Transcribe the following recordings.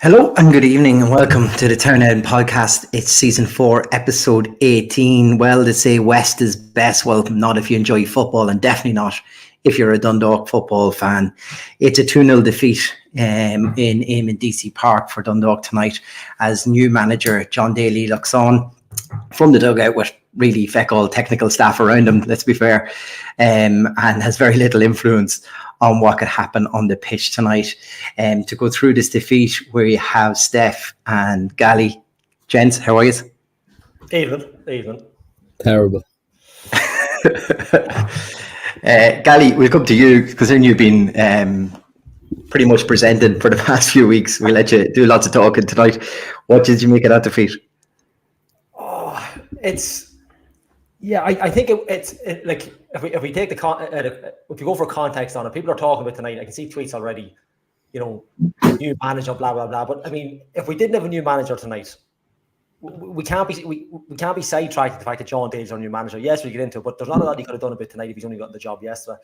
Hello and good evening and welcome to the Turn Out podcast. It's season 4, episode 18. Well, to say West is best, well, not if you enjoy football and definitely not if you're a Dundalk football fan. It's a 2-0 defeat in Eamonn Deacy Park for Dundalk tonight as new manager Jon Daly looks on from the dugout with really feckle technical staff around him, let's be fair, and has very little influence on what could happen on the pitch tonight. To go through this defeat, we have Steph and Gally. Gents, how are you? Even. Terrible. Gally, we'll come to you because then you've been pretty much presenting for the past few weeks. We'll let you do lots of talking tonight. What did you make of that defeat? I think it's like if we take if we go for context on it, people are talking about tonight. I can see tweets already, new manager, blah blah blah. But I mean, if we didn't have a new manager tonight, we can't be sidetracked the fact that Jon Daly's our new manager. Yes, we get into it, but there's not a lot he could have done about tonight if he's only gotten the job yesterday.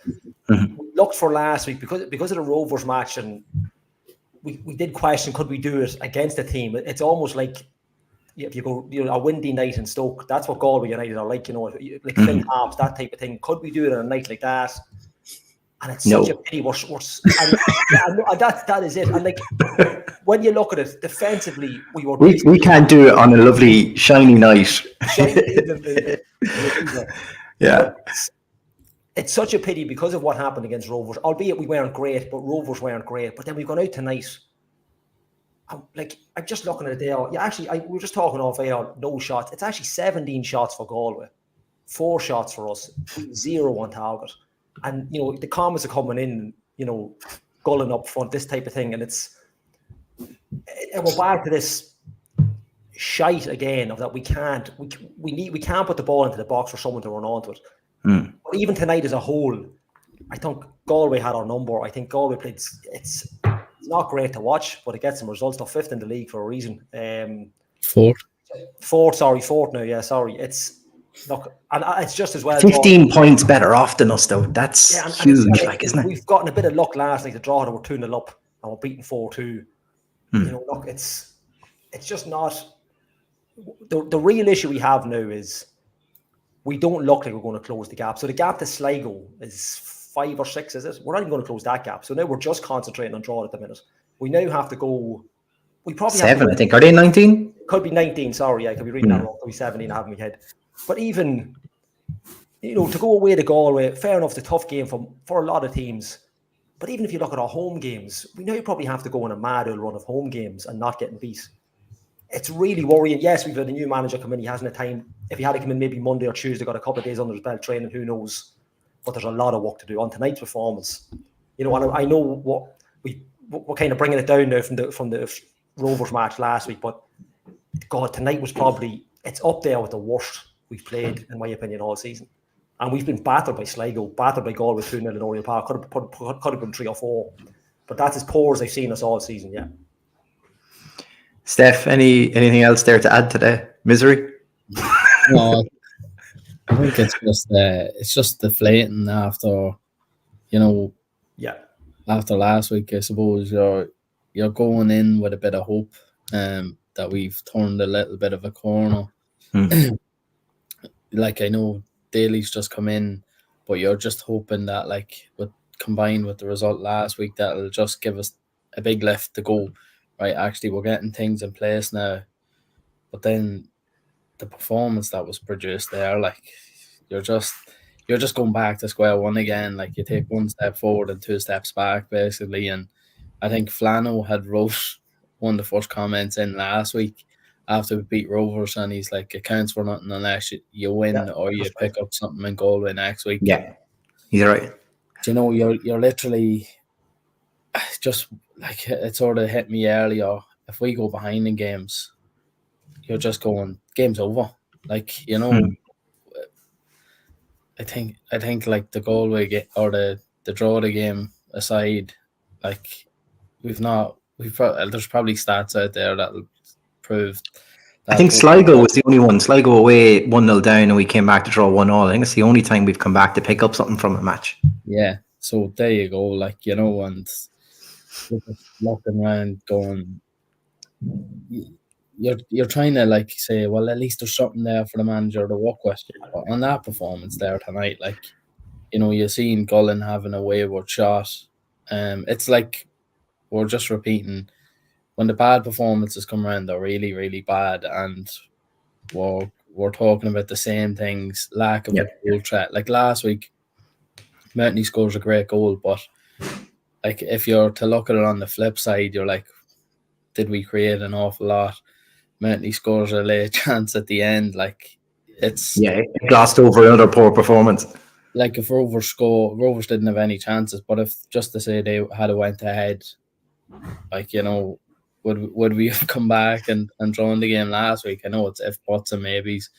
Mm-hmm. We looked for last week because of the Rovers match, and we did question, could we do it against a team? It's almost like if you go, a windy night in Stoke, that's what Galway United are like, like Finn Harps, that type of thing. Could we do it on a night like that? And it's such a pity. That is it. And like when you look at it defensively, we can't do it on a lovely shiny night. Yeah, it's such a pity because of what happened against Rovers. Albeit we weren't great, but Rovers weren't great. But then we've gone out tonight. I'm just looking at it there. Yeah, actually, we were just talking off air. No shots. It's actually 17 shots for Galway, 4 shots for us, 0 on target. And the comments are coming in, gulling up front, this type of thing, and we're back to this shite again of that we can't put the ball into the box for someone to run onto it. But even tonight as a whole, I think Galway had our number. I think Galway played. It's not great to watch, but it gets some results. They're 5th in the league for a reason. Fourth now. Yeah, sorry. It's just as well. 15 points better off than us, though. That's huge, isn't it? We've gotten a bit of luck last night. The draw that we're 2-0 up and we're beating 4-2. Look, it's just not. The real issue we have now is we don't look like we're going to close the gap. So the gap to Sligo is 5 or 6, is it? We're not even going to close that gap. So now we're just concentrating on draw at the minute. We now have to go. We probably 7, I think. Are they 19? Could be 19. Sorry, I could be reading that wrong. Could be 17. I have in my head. But even, to go away to Galway, fair enough, it's a tough game for a lot of teams. But even if you look at our home games, we now probably have to go on a mad old run of home games and not getting beat. It's really worrying. Yes, we've had a new manager come in. He hasn't had time. If he had to come in maybe Monday or Tuesday, got a couple of days under his belt training, who knows? But there's a lot of work to do on tonight's performance. And I know what we're kind of bringing it down now from the Rovers match last week. But God, tonight was probably, it's up there with the worst we've played, in my opinion, all season. And we've been battered by Sligo, battered by Galway 2-0 in Oriel Park. Could have been 3 or 4. But that's as poor as I've seen us all season, yeah. Steph, anything else there to add to the misery? No, I think it's just deflating after, after last week. I suppose you're going in with a bit of hope that we've turned a little bit of a corner. Like, I know Daly's just come in, but you're just hoping that, combined with the result last week, that'll just give us a big lift to go, right, actually, we're getting things in place now. But then the performance that was produced there, you're just going back to square one again. You take 1 step forward and 2 steps back, basically. And I think Flano had wrote one of the first comments in last week after we beat Rovers, and he's like, it counts for nothing unless you win or you pick up something in Galway next week. Yeah, he's right. You're literally just it sort of hit me earlier. If we go behind in games, you're just going, game's over. I think the Galway or the draw of the game aside, there's probably stats out there that'll prove. I think Sligo was the only one. Sligo away 1-0 down, and we came back to draw 1-1. I think it's the only time we've come back to pick up something from a match. Yeah, so there you go. And looking around, going, you're trying to like say, well, at least there's something there for the manager to work with. But on that performance there tonight, like, you know, you're seeing Gullen having a wayward shot. It's like we're just repeating when the bad performances come around, they're really, really bad, and we're talking about the same things, lack of a goal threat. Like last week, Mountney scores a great goal, but like if you're to look at it on the flip side, you're like, did we create an awful lot? Mountney scores a late chance at the end. Like it glossed over another poor performance. Like if Rovers didn't have any chances, but if just to say they had went ahead, like, you know, would we have come back and drawn the game last week? I know it's if, buts and maybes.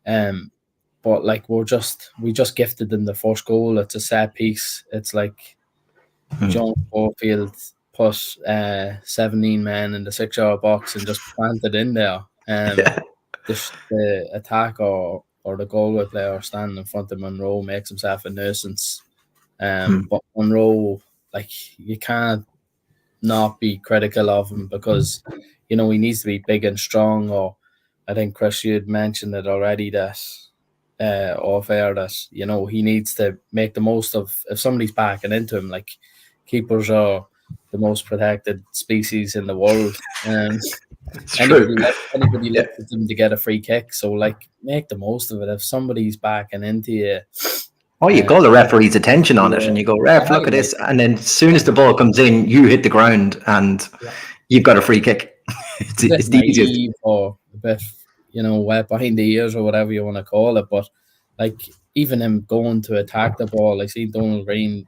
But like we just gifted them the first goal. It's a set piece. It's like John Caulfield put 17 men in the 6-yard box and just planted in there. The attack or the Galway player standing in front of Monroe makes himself a nuisance. But Monroe, like, you can't not be critical of him because, you know, he needs to be big and strong. Or I think, Chris, you had mentioned it already that off air that, you know, he needs to make the most of if somebody's backing into him. Like, keepers are the most protected species in the world. Anybody lifted them to get a free kick. So, like, make the most of it. If somebody's backing into you, you call the referee's attention on it, and you go, ref, look at this. And then as soon as the ball comes in, you hit the ground and you've got a free kick. it's the easiest. Or a bit, you know, wet behind the ears or whatever you want to call it. But, like, even him going to attack the ball, I see Donald Green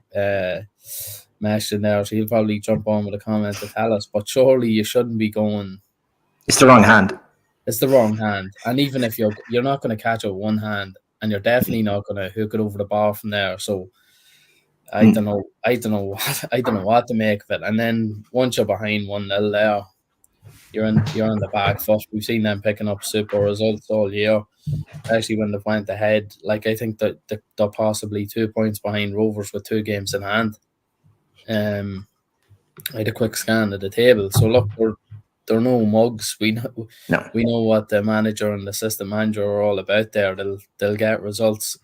meshed in there, so he'll probably jump on with a comment to tell us. But surely you shouldn't be going. It's the wrong hand. It's the wrong hand. And even if you're not going to catch it with one hand, and you're definitely not going to hook it over the bar from there. So I don't know what to make of it. And then once you're behind 1-0 there, you're in the back foot. We've seen them picking up super results all year, especially when they've went ahead. Like, I think that they're possibly 2 points behind Rovers with 2 games in hand. I had a quick scan of the table. So look, they're no mugs. We know what the manager and the assistant manager are all about there. They'll get results,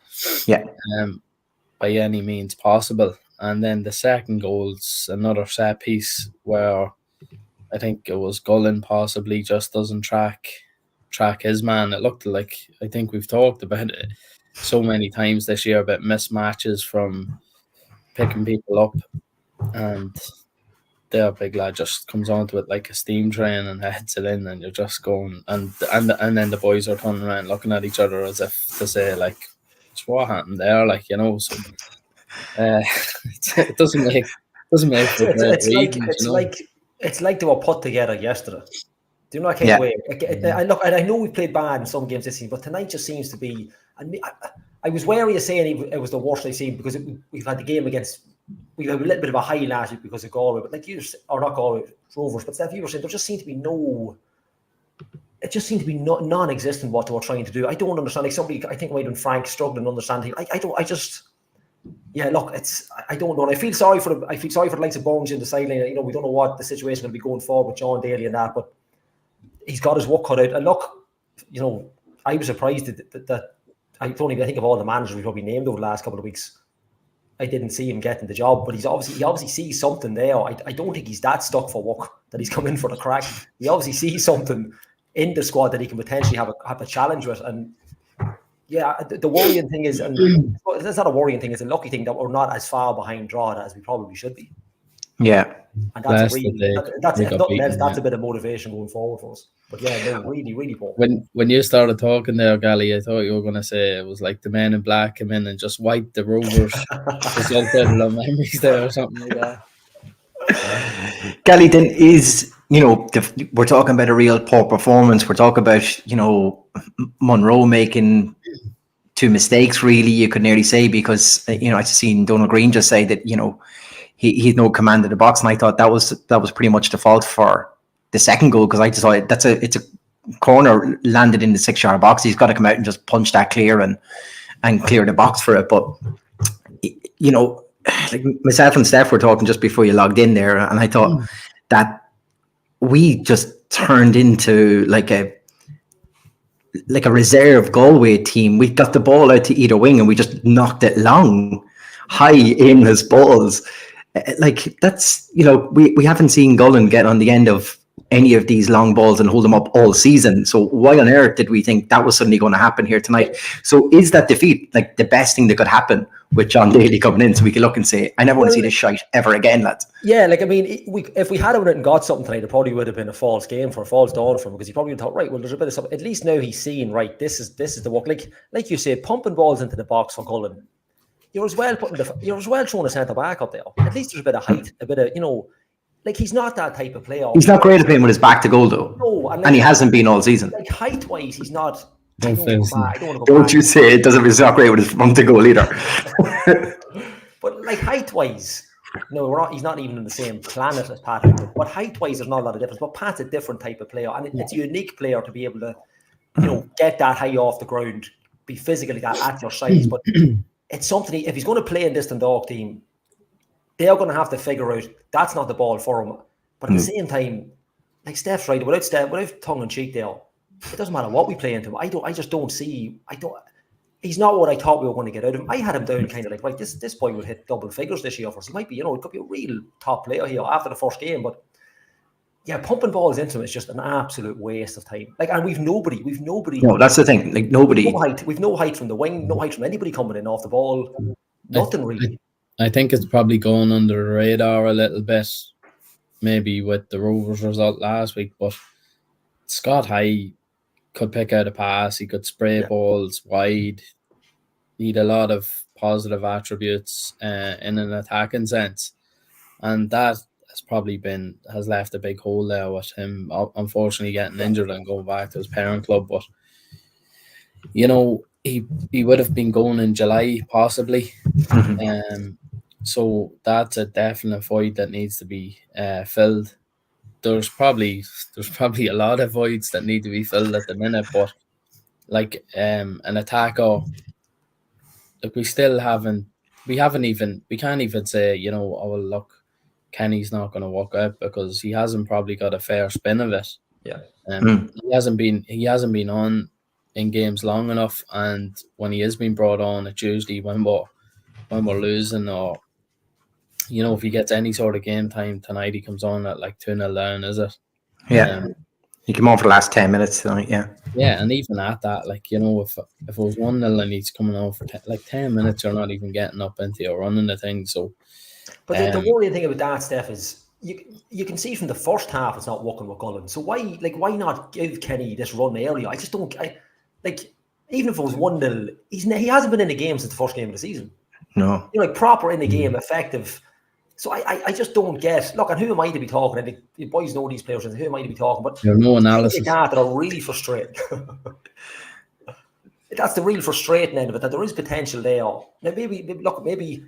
by any means possible. And then the second goal's another set piece where I think it was Gullen possibly just doesn't track his man. It looked like, I think we've talked about it so many times this year about mismatches from picking people up, and their big lad just comes onto it like a steam train and heads it in, and you're just going, and then the boys are turning around looking at each other as if to say, like, what happened there, like, you know. So it doesn't make it's like they were put together yesterday. Do you know, I can't wait. I know we played bad in some games this season, but tonight just seems to be. And I was wary of saying it was the worst I've seen because we've had the game against. We had a little bit of a high last week because of Galway, but like not Galway, Rovers, but Steph, you were saying there just seemed to be non-existent what they were trying to do. I don't understand. Like, somebody, I think it might have been Frank, struggling understanding. I don't know. And I feel sorry for the likes of Bones in the sideline. You know, we don't know what the situation is going to be going forward with Jon Daly and that, but he's got his work cut out. And look, you know, I was surprised that I think of all the managers we probably named over the last couple of weeks, I didn't see him getting the job, but he obviously sees something there. I don't think he's that stuck for work that he's come in for the crack. He obviously sees something in the squad that he can potentially have a challenge with. And yeah, the worrying thing is, and it's not a worrying thing, it's a lucky thing that we're not as far behind Drogheda as we probably should be. Yeah. And that's a bit of motivation going forward for us. But yeah, they're really, really poor. When you started talking there, Gally, I thought you were going to say it was like the Men in Black come in and just wiped the Rovers result out of their memories there or something like that. Gally, then is, you know, we're talking about a real poor performance. We're talking about, you know, Monroe making 2 mistakes, really, you could nearly say, because, you know, I've seen Donald Green just say that, you know, he had no command of the box, and I thought that was pretty much the fault for the second goal, because I just thought it's a corner landed in the 6-yard box. He's got to come out and just punch that clear and clear the box for it. But, you know, like myself and Steph were talking just before you logged in there, and I thought that we just turned into like a reserve Galway team. We got the ball out to either wing and we just knocked it long, high aimless balls. Like that's, we haven't seen Gullen get on the end of any of these long balls and hold them up all season. So why on earth did we think that was suddenly going to happen here tonight? So is that defeat like the best thing that could happen with Jon Daly coming in, so we can look and say, I never want to see this shite ever again, lads? Yeah, like, I mean, if we had him and got something tonight, it probably would have been a false game for a false dawn for him, because he probably would have thought, right, well, there's a bit of something. At least now he's seen, right, this is the work. Like you said, pumping balls into the box for Gullen. You're as well throwing a centre back up there. At least there's a bit of height, a bit of, like, he's not that type of player. He's not great at playing with his back to goal, though. No, and he hasn't been all season. Like, height-wise, he's not. Don't you say it doesn't. He's not great with his front to goal either. But like height-wise, no, he's not even in the same planet as Pat. But height-wise, there's not a lot of difference. But Pat's a different type of player, and it's a unique player to be able to, get that high off the ground, be physically that at your size. But it's something. If he's going to play in this Dundalk team, they're going to have to figure out that's not the ball for him. But at the same time, like Steph's right, without tongue in cheek, there, it doesn't matter what we play into him. I just don't see. He's not what I thought we were going to get out of him. I had him down kind of like, right, this boy will hit double figures this year for us. He might be, it could be a real top player here after the first game. But yeah, pumping balls into him is just an absolute waste of time. Like, and we've nobody. No, that's the thing. Like, nobody. We've no height from the wing, no height from anybody coming in off the ball. Nothing really. I think it's probably going under the radar a little bit, maybe with the Rovers result last week. But Scott High could pick out a pass. He could spray balls wide. Need a lot of positive attributes in an attacking sense, and that has left a big hole there with him. Unfortunately, getting injured and going back to his parent club. But he would have been going in July possibly. So that's a definite void that needs to be filled. There's probably a lot of voids that need to be filled at the minute, but like an attacker, like we can't even say, oh well, look, Kenny's not going to walk out, because he hasn't probably got a fair spin of it. Yeah. He hasn't been on in games long enough, and when he is being brought on, it's usually when we're losing, or if he gets any sort of game time tonight, he comes on at like 2-0 down, is it? Yeah. He came on for the last 10 minutes tonight, yeah. Yeah, and even at that, like, if it was 1-0 and he's coming on for 10 minutes, you're not even getting up into your running the thing. So, but the worrying thing about that, Steph, is you can see from the first half it's not working with Gullen. So why not give Kenny this run earlier? I just don't. Even if it was 1-0, he hasn't been in the game since the first game of the season. No, proper in the game, effective. So I just don't get. Look, and who am I to be talking? And the boys know these players, and who am I to be talking? But there's no analysis. That are really frustrating. That's the real frustrating end of it. That there is potential there. Now maybe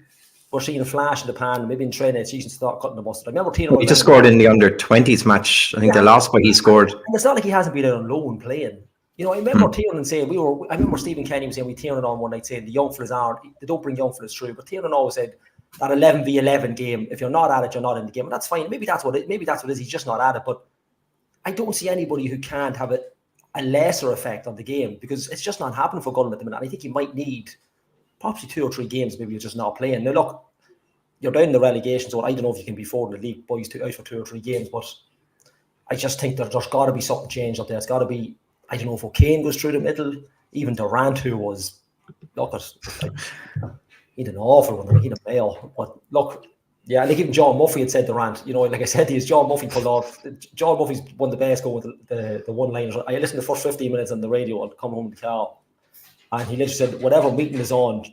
we're seeing a flash in the pan. Maybe in training, it's easy to start cutting the mustard. I remember Tino. He just scored in the under-20s match. I think the last one he scored. And it's not like he hasn't been on loan playing. I remember Tiernan saying I remember Stephen Kenny was saying we Tiernan on one night saying the young fellas they don't bring young fellas through. But Tiernan always said that 11v11 game, if you're not at it, you're not in the game. And that's fine. Maybe that's what it is. He's just not at it. But I don't see anybody who can't have a lesser effect on the game, because it's just not happening for Gullen at the minute. And I think he might need possibly 2 or 3 games. Maybe you're just not playing. Now look, you're down in the relegation zone. I don't know if you can be forward in the league, boys, out for 2 or 3 games. But I just think there's got to be something changed up there. It's got to be. I don't know if O'Kane goes through the middle. Even Durant, who was, he did an awful one. He had a mail. But look, yeah, and even John Muffy had said Durant. Like I said, John Muffy pulled off. John Muffy's one of the best going with the one-liners. I listened to the first 15 minutes on the radio and come home in the car. And he literally said, whatever meeting is on,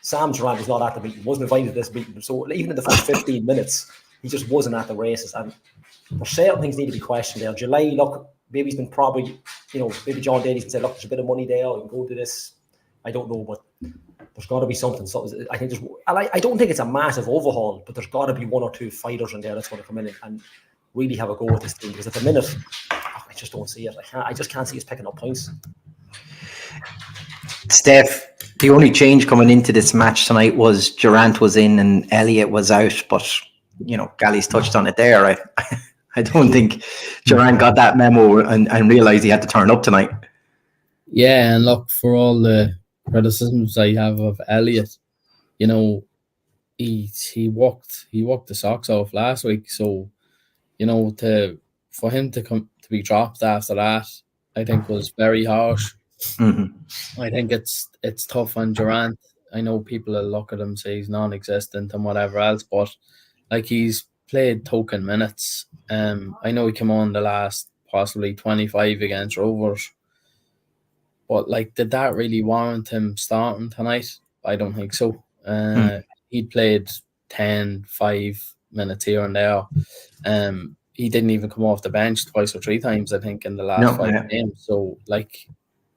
Sam Durant was not at the meeting, wasn't invited to this meeting. So even in the first 15 minutes, he just wasn't at the races. And there's certain things need to be questioned there. July, look, maybe he's been probably, maybe Jon Daly's been said, look, there's a bit of money there, we can go to this. I don't know, but there's got to be something. So I think I don't think it's a massive overhaul, but there's got to be 1 or 2 fighters in there that's going to come in and really have a go at this team. Because at the minute, I just don't see it. I just can't see us picking up points. Steph, the only change coming into this match tonight was Durant was in and Elliott was out, but Gally's touched on it there, right? I don't think Durant got that memo and realised he had to turn up tonight. Yeah, and look, for all the criticisms I have of Elliott, you know, he walked the socks off last week. So, you know, for him to be dropped after that, I think was very harsh. Mm-hmm. I think it's tough on Durant. I know people will look at him, say he's non-existent and whatever else, but like, he's played token minutes. I know he came on the last possibly 25 against Rovers, but like, did that really warrant him starting tonight? I don't think so. He played 10, 5 minutes here and there. He didn't even come off the bench twice or three times, I think, in the last 5 games. So, like,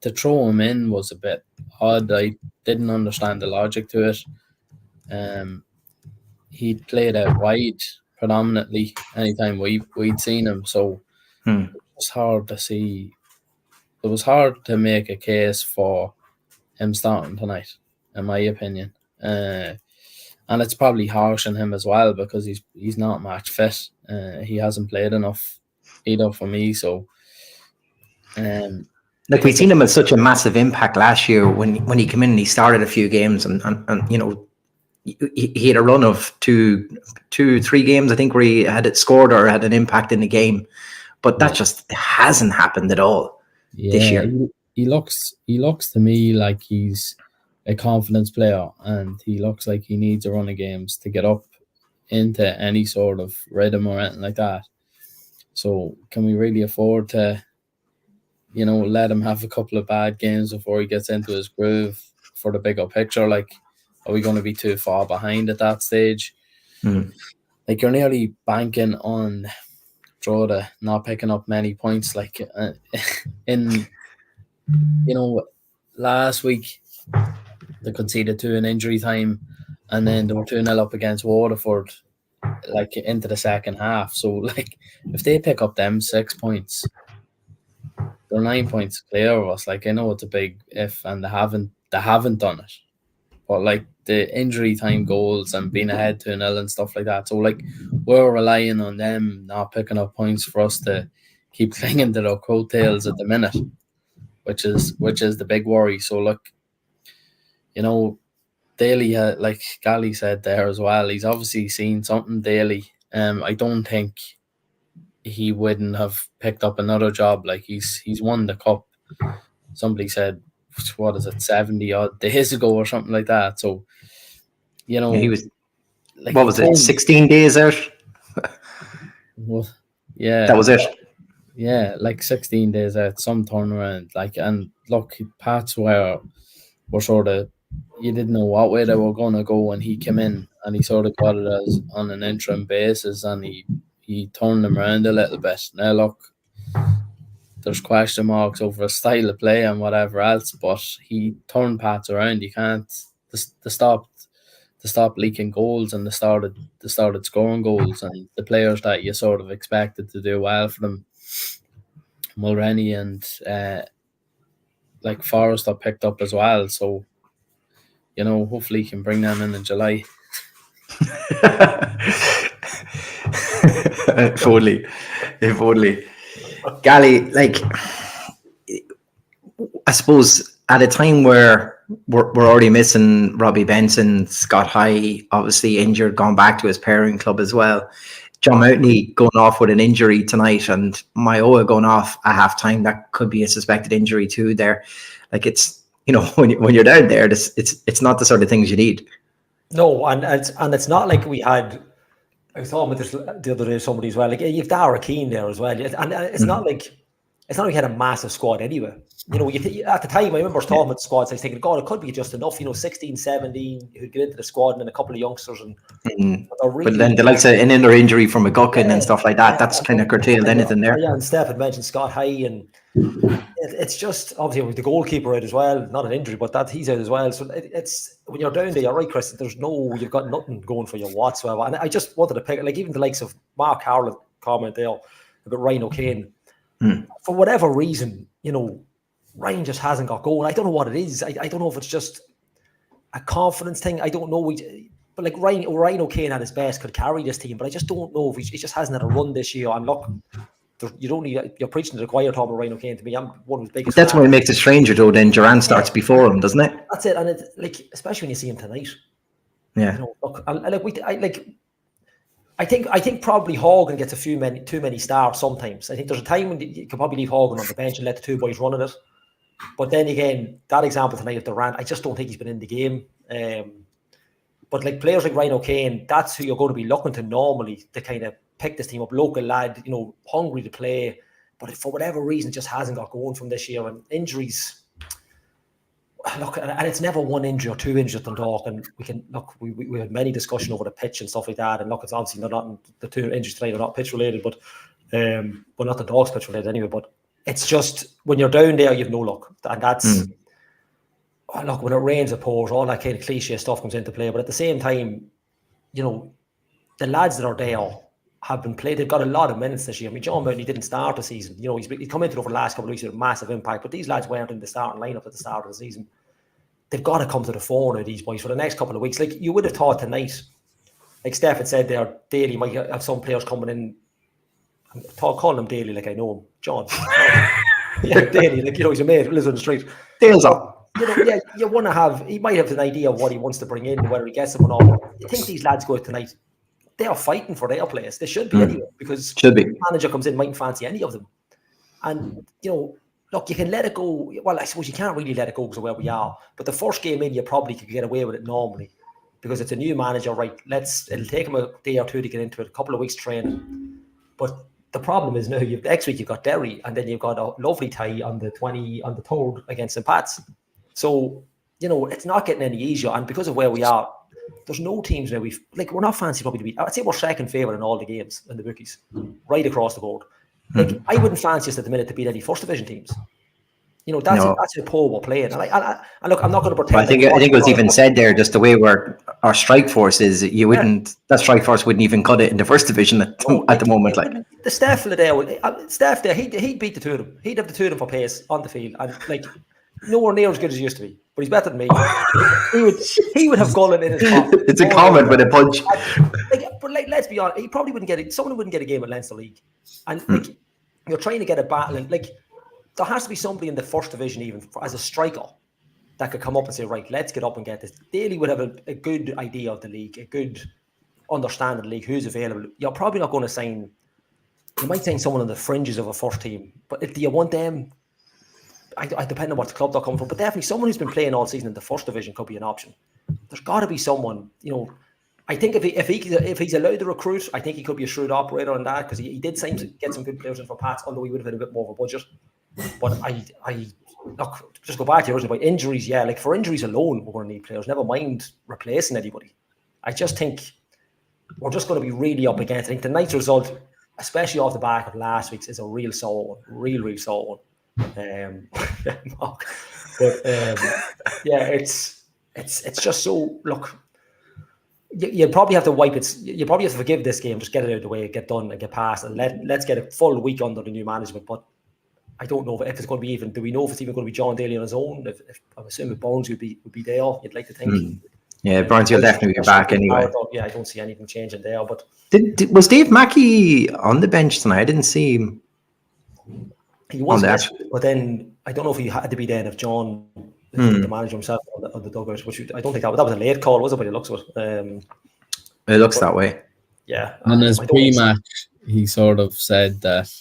to throw him in was a bit odd. I didn't understand the logic to it. He played out wide predominantly anytime we'd seen him. So it was hard to see. It was hard to make a case for him starting tonight, in my opinion. And it's probably harsh on him as well, because he's not match fit. He hasn't played enough either for me. So, like, we've seen him as such a massive impact last year when he came in and he started a few games, and you know, he had a run of two, 3 games, I think, where he had it scored or had an impact in the game, but that just hasn't happened at all this year. He looks to me like he's a confidence player, and he looks like he needs a run of games to get up into any sort of rhythm or anything like that. So can we really afford to, you know, let him have a couple of bad games before he gets into his groove for the bigger picture? Like, are we going to be too far behind at that stage? Like, you're nearly banking on Droda not picking up many points. Like, in, you know, last week they conceded 2 in injury time, and then they were 2-0 up against Waterford, like, into the second half. So, like, if they pick up them 6 points, they're 9 points clear of us. Like, I know it's a big if, and they haven't done it, but like, the injury time goals and being ahead 2-0 and stuff like that. So, like, we're relying on them not picking up points for us to keep clinging to their coattails at the minute, which is the big worry. So, look, you know, Daly, like Gally said there as well, he's obviously seen something, Daly. I don't think he wouldn't have picked up another job. Like, he's won the cup. Somebody said, what is it, 70 odd days ago or something like that. So, you know, he was, like, what was it, 16 days out? Well, yeah, that was it. Yeah, like 16 days out, some turnaround. Like, and look, Pats were sort of, you didn't know what way they were going to go when he came in, and he sort of got it as on an interim basis, and he turned them around a little bit. Now, look, there's question marks over his style of play and whatever else, but he turned Pats around. You can't. They stopped leaking goals, and they started scoring goals, and the players that you sort of expected to do well for them, Mulrenny and like Forrester picked up as well. So, you know, hopefully he can bring them in July. If only. Gally, like, I suppose at a time where we're already missing Robbie Benson, Scott High, obviously injured, gone back to his pairing club as well. John Mountney going off with an injury tonight, and Mayoa going off at halftime. That could be a suspected injury too there. Like, it's, you know, when you're down there, it's not the sort of things you need. No, and it's not like we had. I was talking about this the other day to somebody as well. Like, you've Dara Keane there as well, and it's not like we had a massive squad anyway. You know, at the time, I remember talking about the squads. I was thinking, God, it could be just enough. You know, 16, 17 who'd get into the squad, and then a couple of youngsters. And but then the likes of an inner injury from a McGuckin and stuff like that, that's kind of curtailed anything there. Yeah, and Steph had mentioned Scott High, and it's just obviously with the goalkeeper out as well, not an injury, but that he's out as well. So it's when you're down there, you're right, Chris. You've got nothing going for you whatsoever. And I just wanted to pick, like, even the likes of Mark Harland comment there about Ryan O'Kane. For whatever reason, you know, Ryan just hasn't got going. I don't know what it is. I don't know if it's just a confidence thing. I don't know. but like Ryan O'Kane at his best could carry this team, but I just don't know if he just hasn't had a run this year. And look, you don't need, you're preaching to the choir talking about Ryan O'Kane. To me, I'm one of his biggest. That's what makes it stranger, though. Then Duran starts before him, doesn't it? That's it, and it's like, especially when you see him tonight. Yeah. You know, look, I think probably Hogan gets too many starts sometimes. I think there's a time when you can probably leave Hogan on the bench and let the two boys run at it. But then again, that example tonight of Durant, I just don't think he's been in the game. But like players like Ryan O'Kane, that's who you're going to be looking to normally to kind of pick this team up. Local lad, you know, hungry to play, but for whatever reason, just hasn't got going from this year. And injuries, look, and it's never one injury or two injuries at Dundalk. And we can look, we had many discussion over the pitch and stuff like that. And look, it's obviously not the two injuries tonight are not pitch related, but not the Dundalk's pitch related anyway. But it's just when you're down there, you've no luck, and that's. Look, when it rains, it pours. All that kind of cliche stuff comes into play. But at the same time, you know, the lads that are there have been played. They've got a lot of minutes this year. I mean, John Daly didn't start the season. You know, he's come into it over the last couple of weeks with a massive impact. But these lads weren't in the starting lineup at the start of the season. They've got to come to the fore now, these boys, for the next couple of weeks. Like you would have thought tonight, like Steph had said there, Daly might have some players coming in. I'm calling him Daly like I know him. John. Yeah, Daly, like, you know, he's a mate who lives on the street. Dale's up. You know, yeah, you want to have. He might have an idea of what he wants to bring in, whether he gets them or not. I think these lads go out tonight. They are fighting for their place. They should be anyway, because the manager comes in, mightn't fancy any of them. And you know, look, you can let it go. Well, I suppose you can't really let it go because of where we are. But the first game in, you probably could get away with it normally because it's a new manager. Right? It'll take him a day or two to get into it. A couple of weeks training. But the problem is now, next week you've got Derry, and then you've got a lovely tie on the 3rd against St. Pat's. So, you know, it's not getting any easier. And because of where we are, there's no teams now. We're not fancy probably to beat. I'd say we're second favourite in all the games in the bookies, right across the board. Like, I wouldn't fancy us at the minute to beat any first division teams. You know, that's a poor we're playing. And look, I'm not going to pretend. I think it was even said there, just the way our strike force is, that strike force wouldn't even cut it in the first division at the moment. Like the Steph there, he'd beat the two of them. He'd have the two of them for pace on the field, and like nowhere near as good as he used to be. But he's better than me. he would have Gullen in his pocket. It's a comment with a punch. But let's be honest, he probably wouldn't get it. Someone wouldn't get a game at Leinster League, and like you're trying to get a battle, and like there has to be somebody in the first division even as a striker that could come up and say, right, let's get up and get this. Daly would have a good idea of the league, a good understanding of the league, who's available. You're probably not going to sign. You might sign someone on the fringes of a first team, but do you want them? I depend on what the club they're coming from, but definitely someone who's been playing all season in the first division could be an option. There's got to be someone, you know. I think if he's allowed to recruit, I think he could be a shrewd operator on that, because he did seem to get some good players in for Pats, although he would have had a bit more of a budget. But I look, just go back to yours about injuries. Yeah, like for injuries alone, we're going to need players. Never mind replacing anybody. I just think we're just going to be really up against. I think tonight's result, especially off the back of last week's, is a real sore one, real sore one. Yeah, it's just so. Look, you probably have to wipe it. You probably have to forgive this game. Just get it out of the way, get done, and get past, and let's get a full week under the new management. But I don't know if it's going to be even. Do we know if it's even going to be Jon Daly on his own? If I'm assuming Burns would be there. You'd like to think. Yeah, Burns will definitely be back anyway. Yeah, I don't see anything changing there. But was Dave Mackey on the bench tonight? I didn't see him. He was, but then I don't know if he had to be there if John, the manager himself, on the dugout. Which I don't think that was a late call, was it? By the looks of it. It looks that way. Yeah. And his pre-match, he sort of said that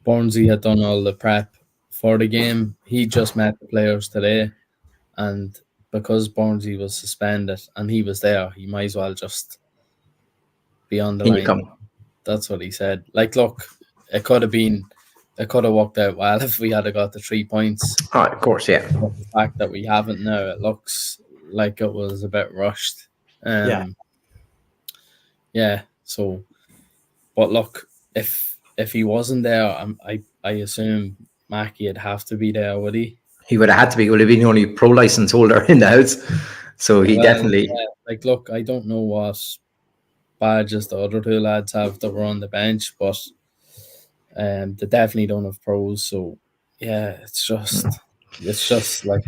Burnsy had done all the prep for the game. He just met the players today, and because Burnsy was suspended and he was there, he might as well just be on the line. That's what he said. Like, look, it could have worked out well if we had got the 3 points. Oh, of course, yeah. But the fact that we haven't now, it looks like it was a bit rushed. Yeah. So, but look, if he wasn't there, I assume Mackey would have to be there, would he? He would have had to be. Would have been the only pro license holder in the house, so he definitely. Yeah, like, look, I don't know what badges the other two lads have that were on the bench, but they definitely don't have pros. So yeah, it's just like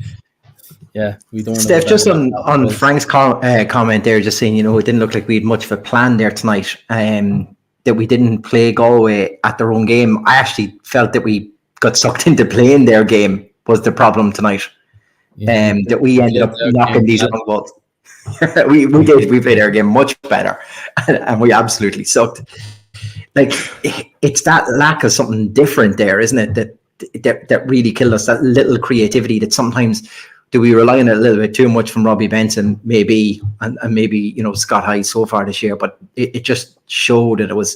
yeah, we don't. Steph, just on Frank's comment there, just saying, it didn't look like we had much of a plan there tonight. That we didn't play Galway at their own game. I actually felt that we got sucked into playing their game was the problem tonight. Yeah, that we ended up knocking these long balls. we played our game much better, and we absolutely sucked. Like, it's that lack of something different there, isn't it? That really killed us. That little creativity that sometimes do we rely on it a little bit too much from Robbie Benson, maybe, and maybe Scott Hyde so far this year. But it just showed that it was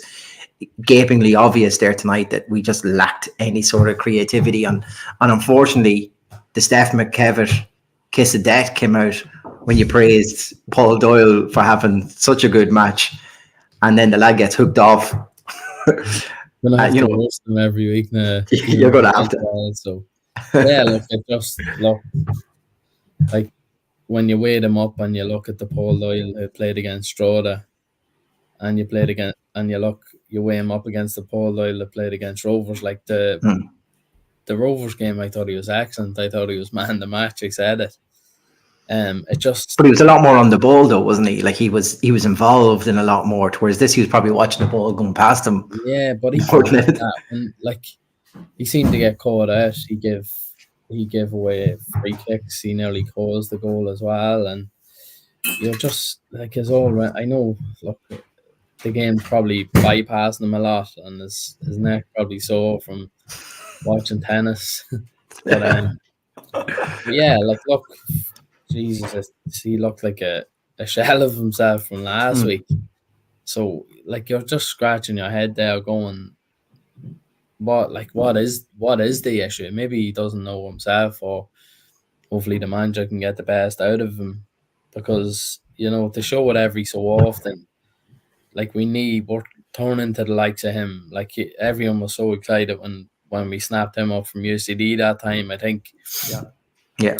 gapingly obvious there tonight that we just lacked any sort of creativity. And unfortunately, the Steph McKevitt kiss of death came out when you praised Paul Doyle for having such a good match, and then the lad gets hooked off. Gonna have to roast them every week now. You're gonna have to. So yeah, look, like when you weigh them up and you look at the Paul Doyle who played against Stroda, and you weigh him up against the Paul Doyle that played against Rovers. Like the Rovers game, I thought he was excellent. I thought he was man the match. I said it. But he was a lot more on the ball, though, wasn't he? Like he was involved in a lot more. Whereas this, he was probably watching the ball going past him. Yeah, but he that. And like he seemed to get caught out. He gave away free kicks. He nearly caused the goal as well. And just like his all. I know. Look, the game's probably bypassing him a lot, and his neck probably sore from watching tennis. But yeah, like look. Jesus, he looked like a shell of himself from last week. So, like, you're just scratching your head there, going, what is the issue? Maybe he doesn't know himself, or hopefully the manager can get the best out of him, because to show it every so often, like we're turning to the likes of him. Like everyone was so excited when we snapped him up from UCD that time. I think. Yeah.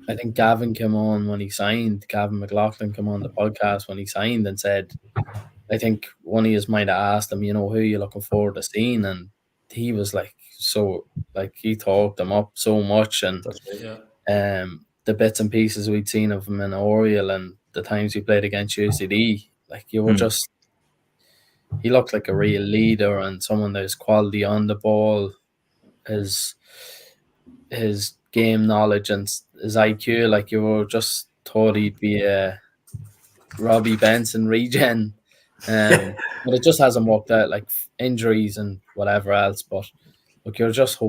I think Gavin came on when he signed. Gavin McLaughlin came on the podcast when he signed and said, I think one of you might have asked him, who are you looking forward to seeing? And he was he talked him up so much. And the bits and pieces we'd seen of him in Oriel and the times he played against UCD, like you were just, he looked like a real leader and someone that is quality on the ball, his game knowledge and his IQ, like you were just thought he'd be a Robbie Benson regen, but it just hasn't worked out, like injuries and whatever else. But look, you're just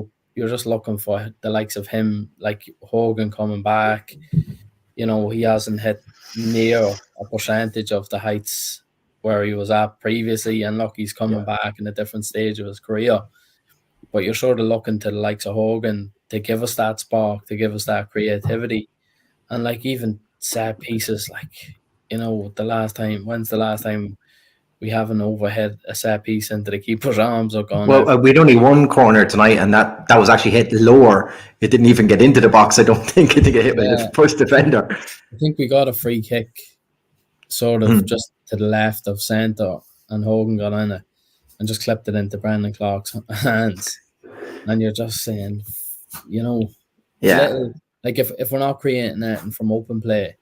looking for the likes of him, like Hogan coming back. He hasn't hit near a percentage of the heights where he was at previously, and look, he's coming back in a different stage of his career. But you're sort of looking to the likes of Hogan to give us that spark, to give us that creativity. And like even set pieces, like, when's the last time we haven't overhead a set piece into the keeper's arms or gone? Well, we'd only one corner tonight, and that was actually hit lower. It didn't even get into the box, I don't think. It didn't get hit by the first defender. I think we got a free kick sort of just to the left of centre, and Hogan got on it and just clipped it into Brendan Clark's hands. And you're just saying, like if we're not creating anything from open play,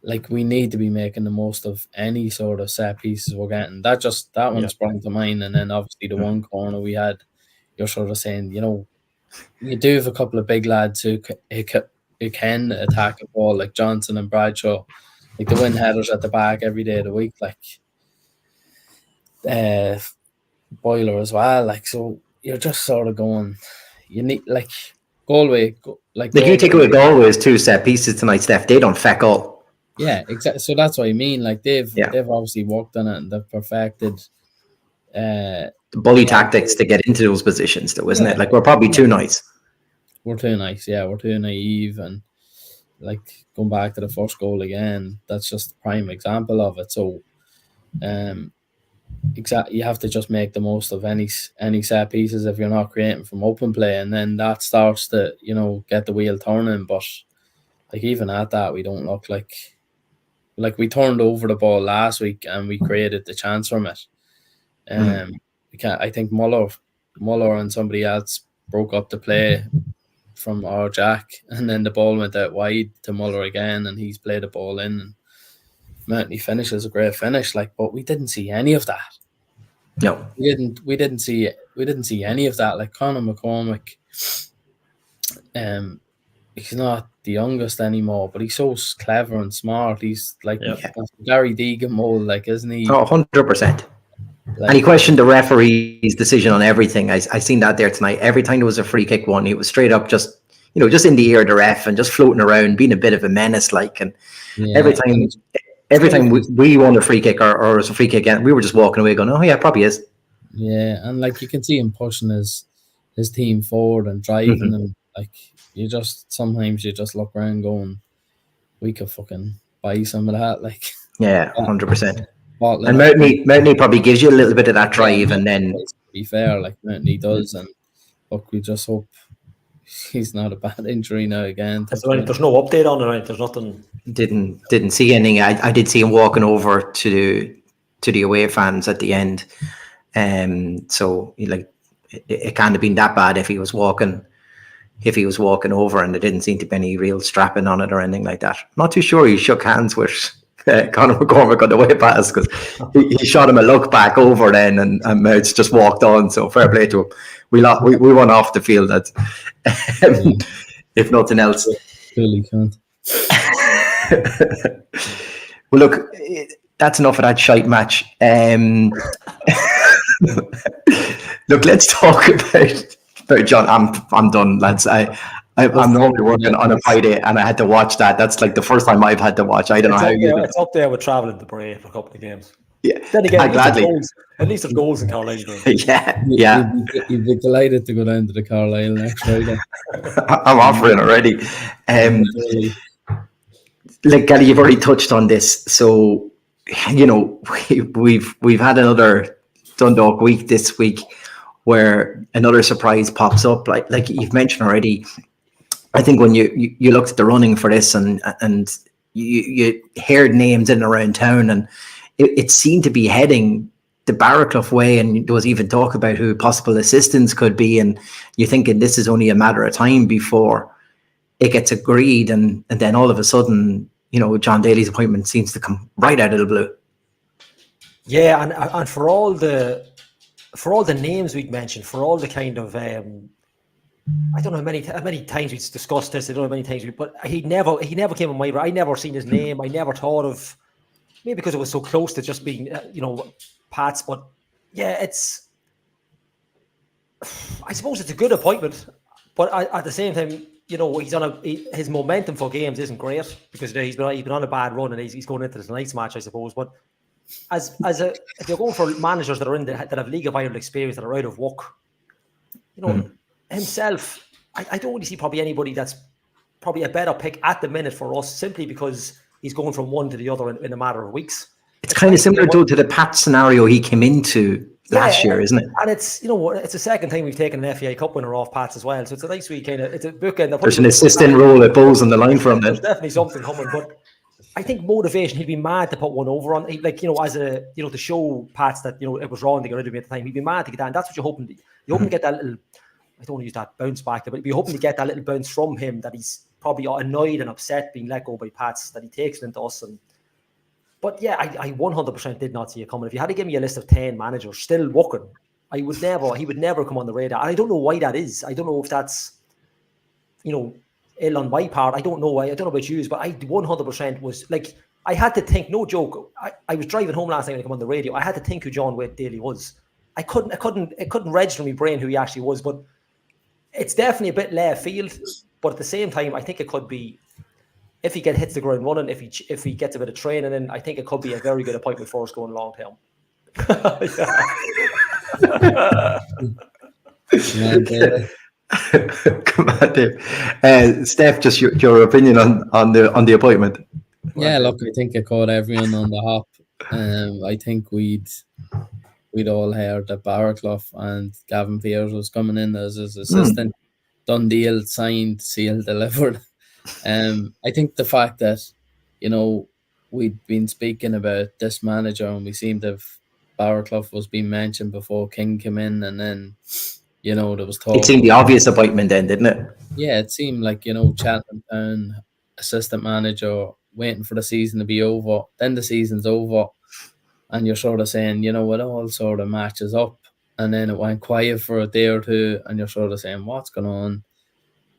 like we need to be making the most of any sort of set pieces we're getting. That one sprung to mind. And then obviously the one corner we had, you're sort of saying, you do have a couple of big lads who can attack a ball, like Johnson and Bradshaw, like the win headers at the back every day of the week, like Boiler as well. Like, so you're just sort of going, you need like Galway, you take away Galway's two set pieces tonight, Steph, they don't feck all. Yeah, exactly. So that's what I mean. Like they've obviously worked on it and they've perfected the bully tactics to get into those positions, though, isn't it? Like we're probably too nice. We're too nice, we're too naive, and like going back to the first goal again, that's just a prime example of it. So you have to just make the most of any set pieces if you're not creating from open play, and then that starts to get the wheel turning. But like even at that, we don't look like we turned over the ball last week and we created the chance from it. I think Muller and somebody else broke up the play from our Jack, and then the ball went out wide to Muller again, and he's played the ball in. And Mountney finishes a great finish, like, but we didn't see any of that. No, We didn't see any of that. Like Conor McCormick, he's not the youngest anymore, but he's so clever and smart. He's like Gary Deegan mold, like, isn't he? 100%. Like, and he questioned the referee's decision on everything. I seen that there tonight. Every time there was a free kick won, he was straight up just in the ear of the ref and just floating around, being a bit of a menace. Like, and every time we won a free kick or it was a free kick, and we were just walking away going, "Oh yeah, probably is." Yeah, and like you can see him pushing his team forward and driving them. Like, sometimes you just look around going, we could fucking buy some of that. Like, yeah, 100%. And Mountney probably gives you a little bit of that drive, and then to be fair, like Mountney does, and look, we just hope he's not a bad injury now again. There's no update on it, right? There's nothing. Didn't see anything. I did see him walking over to the away fans at the end. So like it can't have been that bad if he was walking over, and there didn't seem to be any real strapping on it or anything like that. I'm not too sure he shook hands with Conor McCormick on the way past, because he shot him a look back over then, and Mouts just walked on. So fair play to him. We won off the field. That if nothing else. Really can't. Well, look, that's enough of that shite match. Look, let's talk about John. I'm done, lads. I'm normally working on a Friday, and I had to watch that. That's like the first time I've had to watch. I don't know how you did it. It's up there with traveling to Bray for a couple of games. Yeah, then again, gladly. At least there's goals in Carlisle. Yeah. You'd be delighted to go down to the Carlisle next Friday. I'm offering already. Like Gally, you've already touched on this, so you know we've had another Dundalk week this week where another surprise pops up. Like you've mentioned already, I think when you looked at the running for this and you heard names in and around town, and it seemed to be heading the Barraclough way, and there was even talk about who possible assistants could be, and you're thinking this is only a matter of time before it gets agreed, and then all of a sudden, Jon Daly's appointment seems to come right out of the blue. Yeah, and for all the names we'd mentioned, for all the kind of I don't know how many times we've discussed this. I don't know how many times but he never came on my radar. I never seen his name. I never thought of, maybe because it was so close to just being Pat's. But yeah, I suppose it's a good appointment, but at the same time, he's on his momentum for games isn't great, because he's been on a bad run, and he's going into this night's match, I suppose. But if you're going for managers that are that have League of Ireland experience, that are out of work, himself, I don't really see probably anybody that's probably a better pick at the minute for us, simply because he's going from one to the other in a matter of weeks. It's kind of similar to the Pat scenario he came into last year, isn't it? And it's it's the second time we've taken an FAI Cup winner off Pats as well, so it's a nice wee kind of, it's a bookend. There's an assistant role at Bulls on the line for him then. There's definitely something coming, but I think motivation, he'd be mad to put one over on, to show Pats that it was wrong to get rid of me at the time. He'd be mad to get that, and that's what you're hoping to get that little, I don't want to use that bounce back, but you're hoping to get that little bounce from him, that he's probably annoyed and upset being let go by Pats, that he takes it into us. But yeah, I 100% did not see it coming. If you had to give me a list of 10 managers still working, he would never come on the radar. And I don't know why that is. I don't know if that's, ill on my part. I don't know. I don't know about you, but I 100% was like, I had to think, no joke. I was driving home last night when I came on the radio. I had to think who Jon Daly was. I couldn't register in my brain who he actually was, but it's definitely a bit left field. But at the same time, I think it could be, if he hits the ground running, if he gets a bit of training in, I think it could be a very good appointment for us going long term. Come on, Dave. Steph, just your opinion on the appointment. Yeah, look, I think it caught everyone on the hop. I think we'd all heard that Barraclough and Gavin Pearce was coming in as his assistant. Done deal, signed, sealed, delivered. I think the fact that, we'd been speaking about this manager, and we seemed to have, Barraclough was being mentioned before King came in, and then, there was talk. It seemed the obvious appointment then, didn't it? Yeah, it seemed like, Cheltenham Town assistant manager waiting for the season to be over. Then the season's over, and you're sort of saying, it all sort of matches up. And then it went quiet for a day or two, and you're sort of saying, what's going on?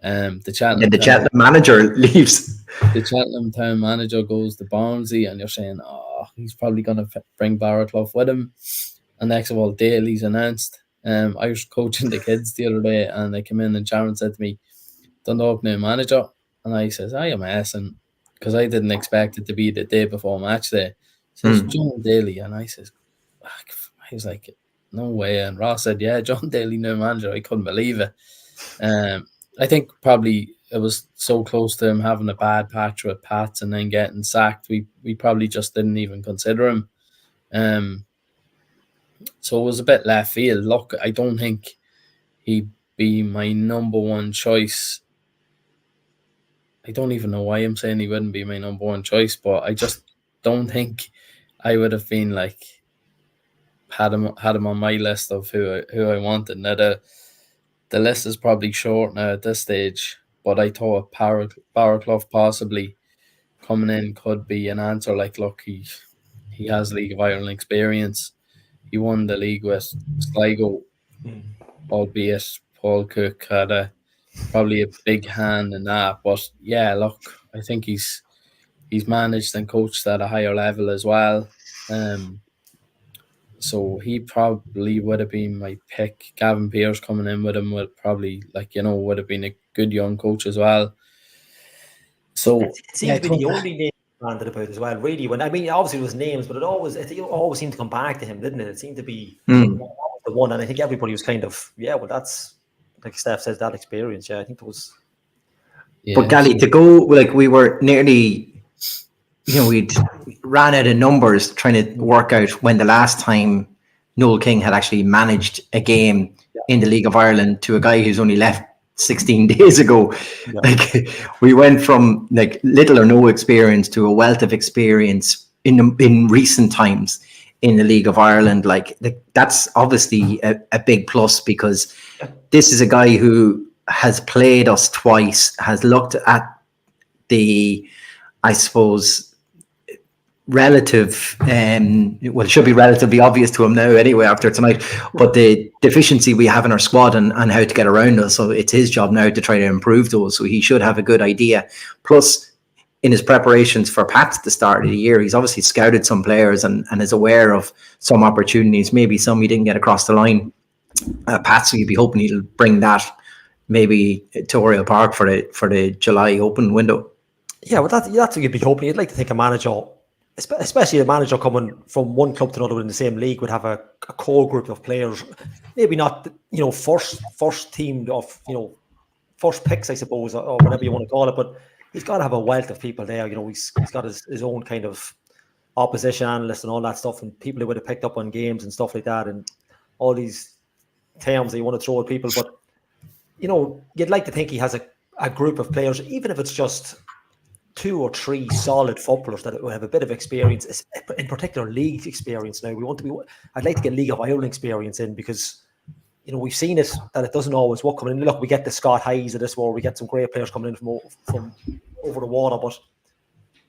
The Cheltenham manager leaves. The Cheltenham Town manager goes to Barnsley, and you're saying, he's probably going to bring Barraclough with him. And next of all, Daly's announced. I was coaching the kids the other day, and they came in, and Sharon said to me, Dundalk new manager. And I says, I am messing, because I didn't expect it to be the day before match day. Says Jon Daly, and I says, I was like, no way. And Ross said, yeah, Jon Daly new manager. I couldn't believe it. I think probably it was so close to him having a bad patch with Pats and then getting sacked. We probably just didn't even consider him. So it was a bit left field. Look, I don't think he'd be my number one choice. I don't even know why I'm saying he wouldn't be my number one choice, but I just don't think I would have been like had him on my list of who I wanted. Now the list is probably short now at this stage, but I thought Barraclough possibly coming in could be an answer. Like, look, he has League of Ireland experience. He won the league with Sligo, albeit Paul Cook had probably a big hand in that. But yeah, look, I think he's managed and coached at a higher level as well. So he probably would have been my pick. Gavin Pearce coming in with him would probably, would have been a good young coach as well. So it seems to be the only name banded about as well, really. Obviously it was names, but it always seemed to come back to him, didn't it? It seemed to be the one, and I think everybody was kind of, that's, like Steph says, that experience. Yeah, I think it was. Yeah, but Gally, to go, we were nearly, we'd ran out of numbers trying to work out when the last time Noel King had actually managed a game in the League of Ireland to a guy who's only left 16 days ago. Yeah. We went from little or no experience to a wealth of experience in recent times in the League of Ireland. That's obviously a big plus, because this is a guy who has played us twice, has looked at the, I suppose, relative, it should be relatively obvious to him now anyway after tonight, but the deficiency we have in our squad and how to get around us. So it's his job now to try to improve those. So he should have a good idea. Plus, in his preparations for Pats at the start of the year, he's obviously scouted some players and is aware of some opportunities, maybe some he didn't get across the line. Pats, so you'd be hoping he'll bring that maybe to Oriel Park for the July open window. Yeah, well, that's what you'd be hoping. You'd like to think a manager, especially a manager coming from one club to another in the same league, would have a core group of players. Maybe not, first team of, first picks, I suppose, or whatever you want to call it. But he's got to have a wealth of people there. He's got his own kind of opposition analysts and all that stuff, and people who would have picked up on games and stuff like that, and all these terms that you want to throw at people. But you'd like to think he has a group of players, even if it's just 2 or 3 solid footballers that will have a bit of experience, in particular league experience. Now I'd like to get League of Ireland experience in, because we've seen it that it doesn't always work coming in. Look, we get the Scott Hayes of this world, we get some great players coming in from over the water, but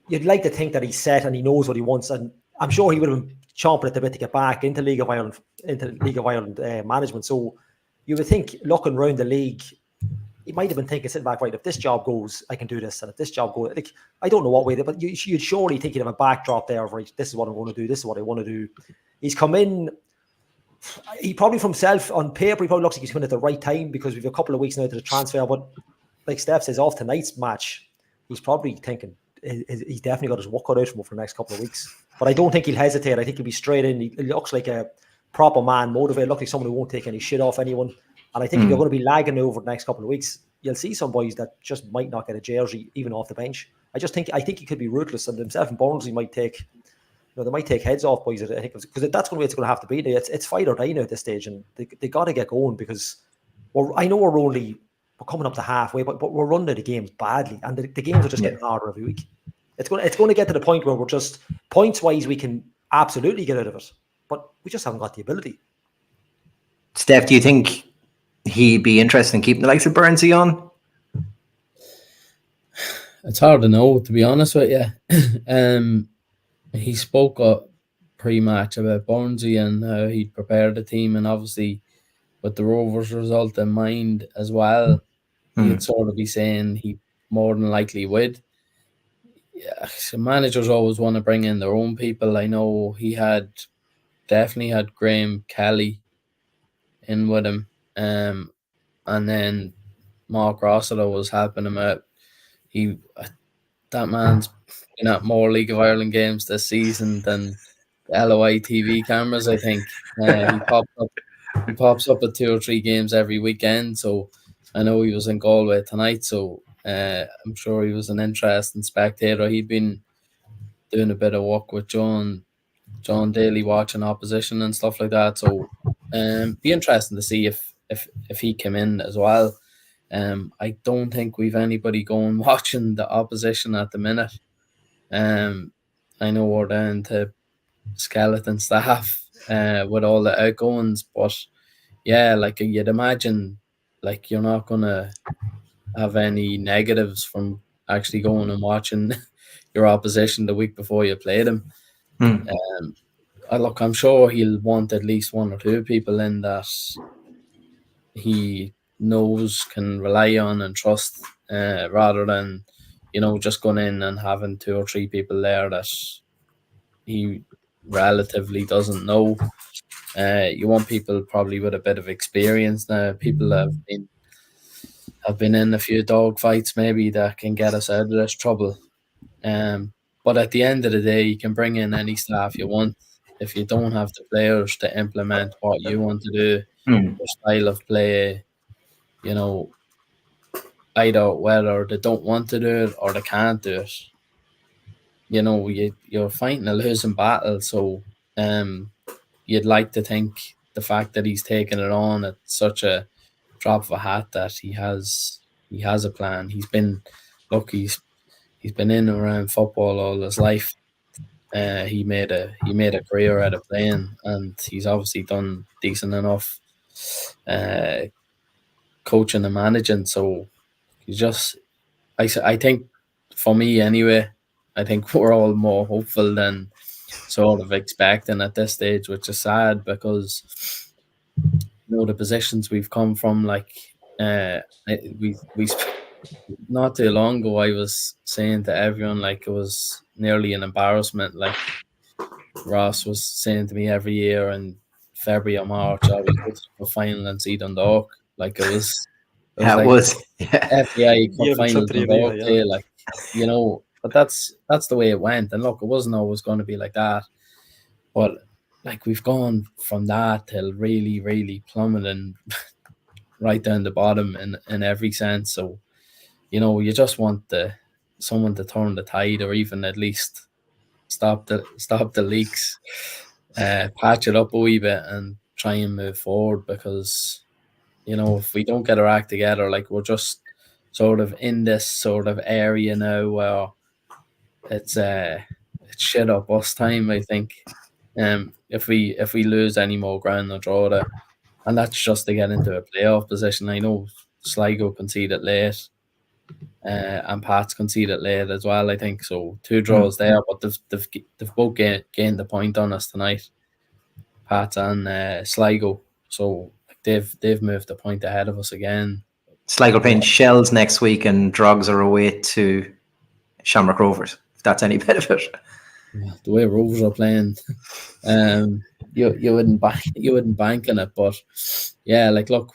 you'd like to think that he's set and he knows what he wants, and I'm sure he would have been chomping at the bit to get back into League of Ireland management. So you would think, looking around the league, he might have been thinking, sitting back, right, if this job goes, I can do this, and if this job goes, I don't know what way, but you'd surely think he'd have a backdrop there of, right, this is what I'm going to do, this is what I want to do. He's come in, he probably from himself, on paper, he probably looks like he's coming at the right time, because we've a couple of weeks now to the transfer, but like Steph says, off tonight's match, he's probably thinking, he's definitely got his work cut out for the next couple of weeks. But I don't think he'll hesitate. I think he'll be straight in. He looks like a proper man, motivated, looks like someone who won't take any shit off anyone. And I think if you're going to be lagging over the next couple of weeks, you'll see some boys that just might not get a jersey even off the bench. I think he could be ruthless, and himself and Barnsley might take, they might take heads off boys. I think, because that's going to be have to be. It's fight or die now at this stage, and they got to get going, because I know we're coming up to halfway, but we're running the games badly, and the games are just getting harder every week. It's going to get to the point where we're just, points wise, we can absolutely get out of it, but we just haven't got the ability. Steph, do you think he be interested in keeping the likes of Burnsy on? It's hard to know, to be honest with you. He spoke pre-match about Burnsy and how he'd prepared the team, and obviously with the Rovers result in mind as well, he'd sort of be saying he more than likely would. Yeah, so managers always want to bring in their own people. I know he definitely had Graham Kelly in with him, and then Mark Rossiter was helping him out. That man's been at more League of Ireland games this season than the LOI TV cameras, I think. He pops up at 2 or 3 games every weekend. So I know he was in Galway tonight. So I'm sure he was an interesting spectator. He'd been doing a bit of work with Jon Daly, watching opposition and stuff like that. So be interesting to see if he came in as well. I don't think we've anybody going watching the opposition at the minute. I know we're down to skeleton staff with all the outgoings, but yeah, like you'd imagine, like you're not gonna have any negatives from actually going and watching your opposition the week before you play them. Look, I'm sure he'll want at least 1 or 2 people in that he knows can rely on and trust, rather than just going in and having 2 or 3 people there that he relatively doesn't know. You want people probably with a bit of experience now. People have been in a few dog fights maybe that can get us out of this trouble. But at the end of the day, you can bring in any staff you want. If you don't have the players to implement what you want to do, your style of play, either whether they don't want to do it or they can't do it, you're fighting a losing battle. So you'd like to think the fact that he's taken it on at such a drop of a hat that he has a plan. He's been in and around football all his life. He made a career out of playing, and he's obviously done decent enough coaching and managing. So I think for me anyway, I think we're all more hopeful than sort of expecting at this stage, which is sad because the positions we've come from, like we not too long ago I was saying to everyone like it was nearly an embarrassment. Like Ross was saying to me every year in February or March, I will go to the final and see Dundalk. Like it was FAI Cup final Dundalk day, like but that's the way it went. And look, it wasn't always going to be like that. But like we've gone from that till really, really plummeting right down the bottom in every sense. So, you just want someone to turn the tide, or even at least stop the leaks, patch it up a wee bit and try and move forward, because if we don't get our act together, like we're just sort of in this sort of area now where it's shit up us time, I think. If we lose any more ground or draw it, and that's just to get into a playoff position. I know Sligo conceded late, and Pats conceded late as well, I think. So 2 draws there, but they've both gained the point on us tonight, Pats and Sligo. So they've moved a point ahead of us again. Sligo playing Shells next week, and Drogs are away to Shamrock Rovers, if that's any benefit. Yeah, the way Rovers are playing, you wouldn't bank on it, but yeah, like look,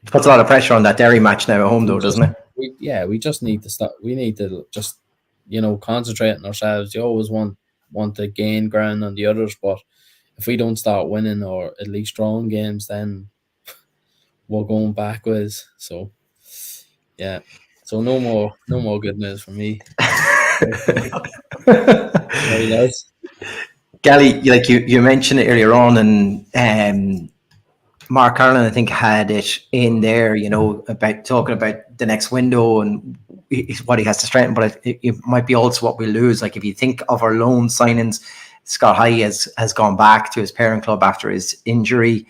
puts a lot of pressure on that Derry match now at home, though, doesn't it? We just need to stop. We need to just concentrate on ourselves. You always want to gain ground on the others, but if we don't start winning or at least drawing games, then we're going backwards. So yeah, so no more good news for me. Sorry, guys. Gally, like you mentioned it earlier on, and Mark Carlin, I think, had it in there, about talking about the next window and what he has to strengthen, but it might be also what we lose. Like if you think of our loan signings, Scott High has gone back to his parent club after his injury.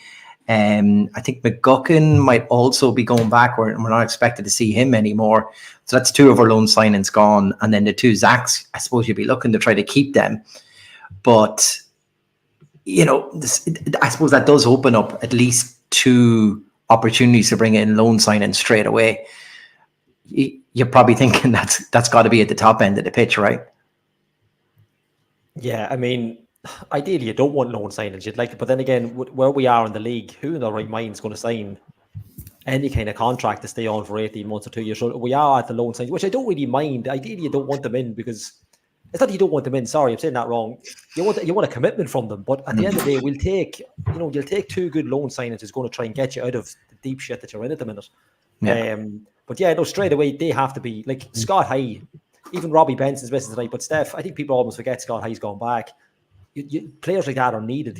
I think McGuckin might also be going back. We're not expected to see him anymore. So that's 2 of our loan signings gone. And then the 2 Zacks, I suppose you'd be looking to try to keep them. But, I suppose that does open up at least 2 opportunities to bring in loan signings straight away. You're probably thinking that's got to be at the top end of the pitch, right? Yeah, I mean, ideally you don't want loan signings. You'd like it, but then again, where we are in the league, who in their right mind is going to sign any kind of contract to stay on for 18 months or 2 years? So we are at the loan signings, which I don't really mind. Ideally, you don't want them in because it's not that you don't want them in. Sorry, I'm saying that wrong. You want a commitment from them, but at the end of the day, you'll take 2 good loan signings is going to try and get you out of the deep shit that you're in at the minute. Yeah. But yeah, no, straight away they have to be like Scott High. Even Robbie Benson's missing tonight, but Steph, I think people almost forget Scott High's gone back. Players like that are needed.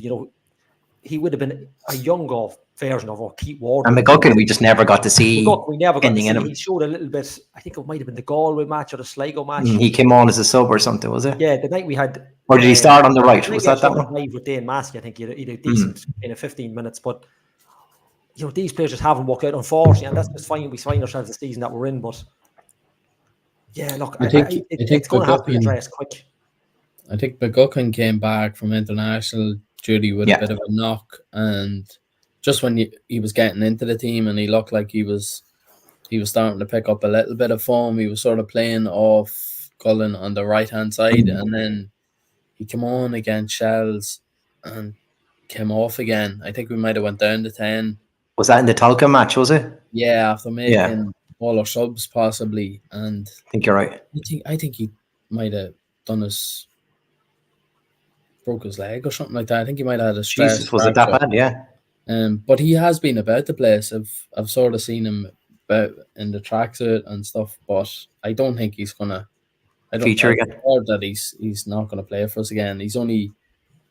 He would have been a younger version of Keith Ward. And McGuckin, we just never got to see. We never got to see. Him. He showed a little bit. I think it might have been the Galway match or the Sligo match. He came on as a sub or something, was it? Yeah, the night we had. Or did he start on the right? Was that one? Live with Dane Maskey, I think he did decent in 15 minutes, but these players just haven't worked out, unfortunately, and that's just fine. We find ourselves the season that we're in, but yeah, look, I think it's going to have to be addressed quick. I think McGuckin came back from international duty with a bit of a knock, and just when he was getting into the team and he looked like he was starting to pick up a little bit of form, he was sort of playing off Cullen on the right hand side, and then he came on against Shells and came off again. I think we might have went down to 10. Was that in the Tolka match, was it? Yeah, after making all our subs possibly, and I think you're right. I think he might have broke his leg or something like that. I think he might have had a stress. Jesus, was it that bad? Yeah. But he has been about the place. I've sort of seen him about in the tracksuit and stuff, but I don't think he's gonna feature again. Or that he's not gonna play for us again. He's only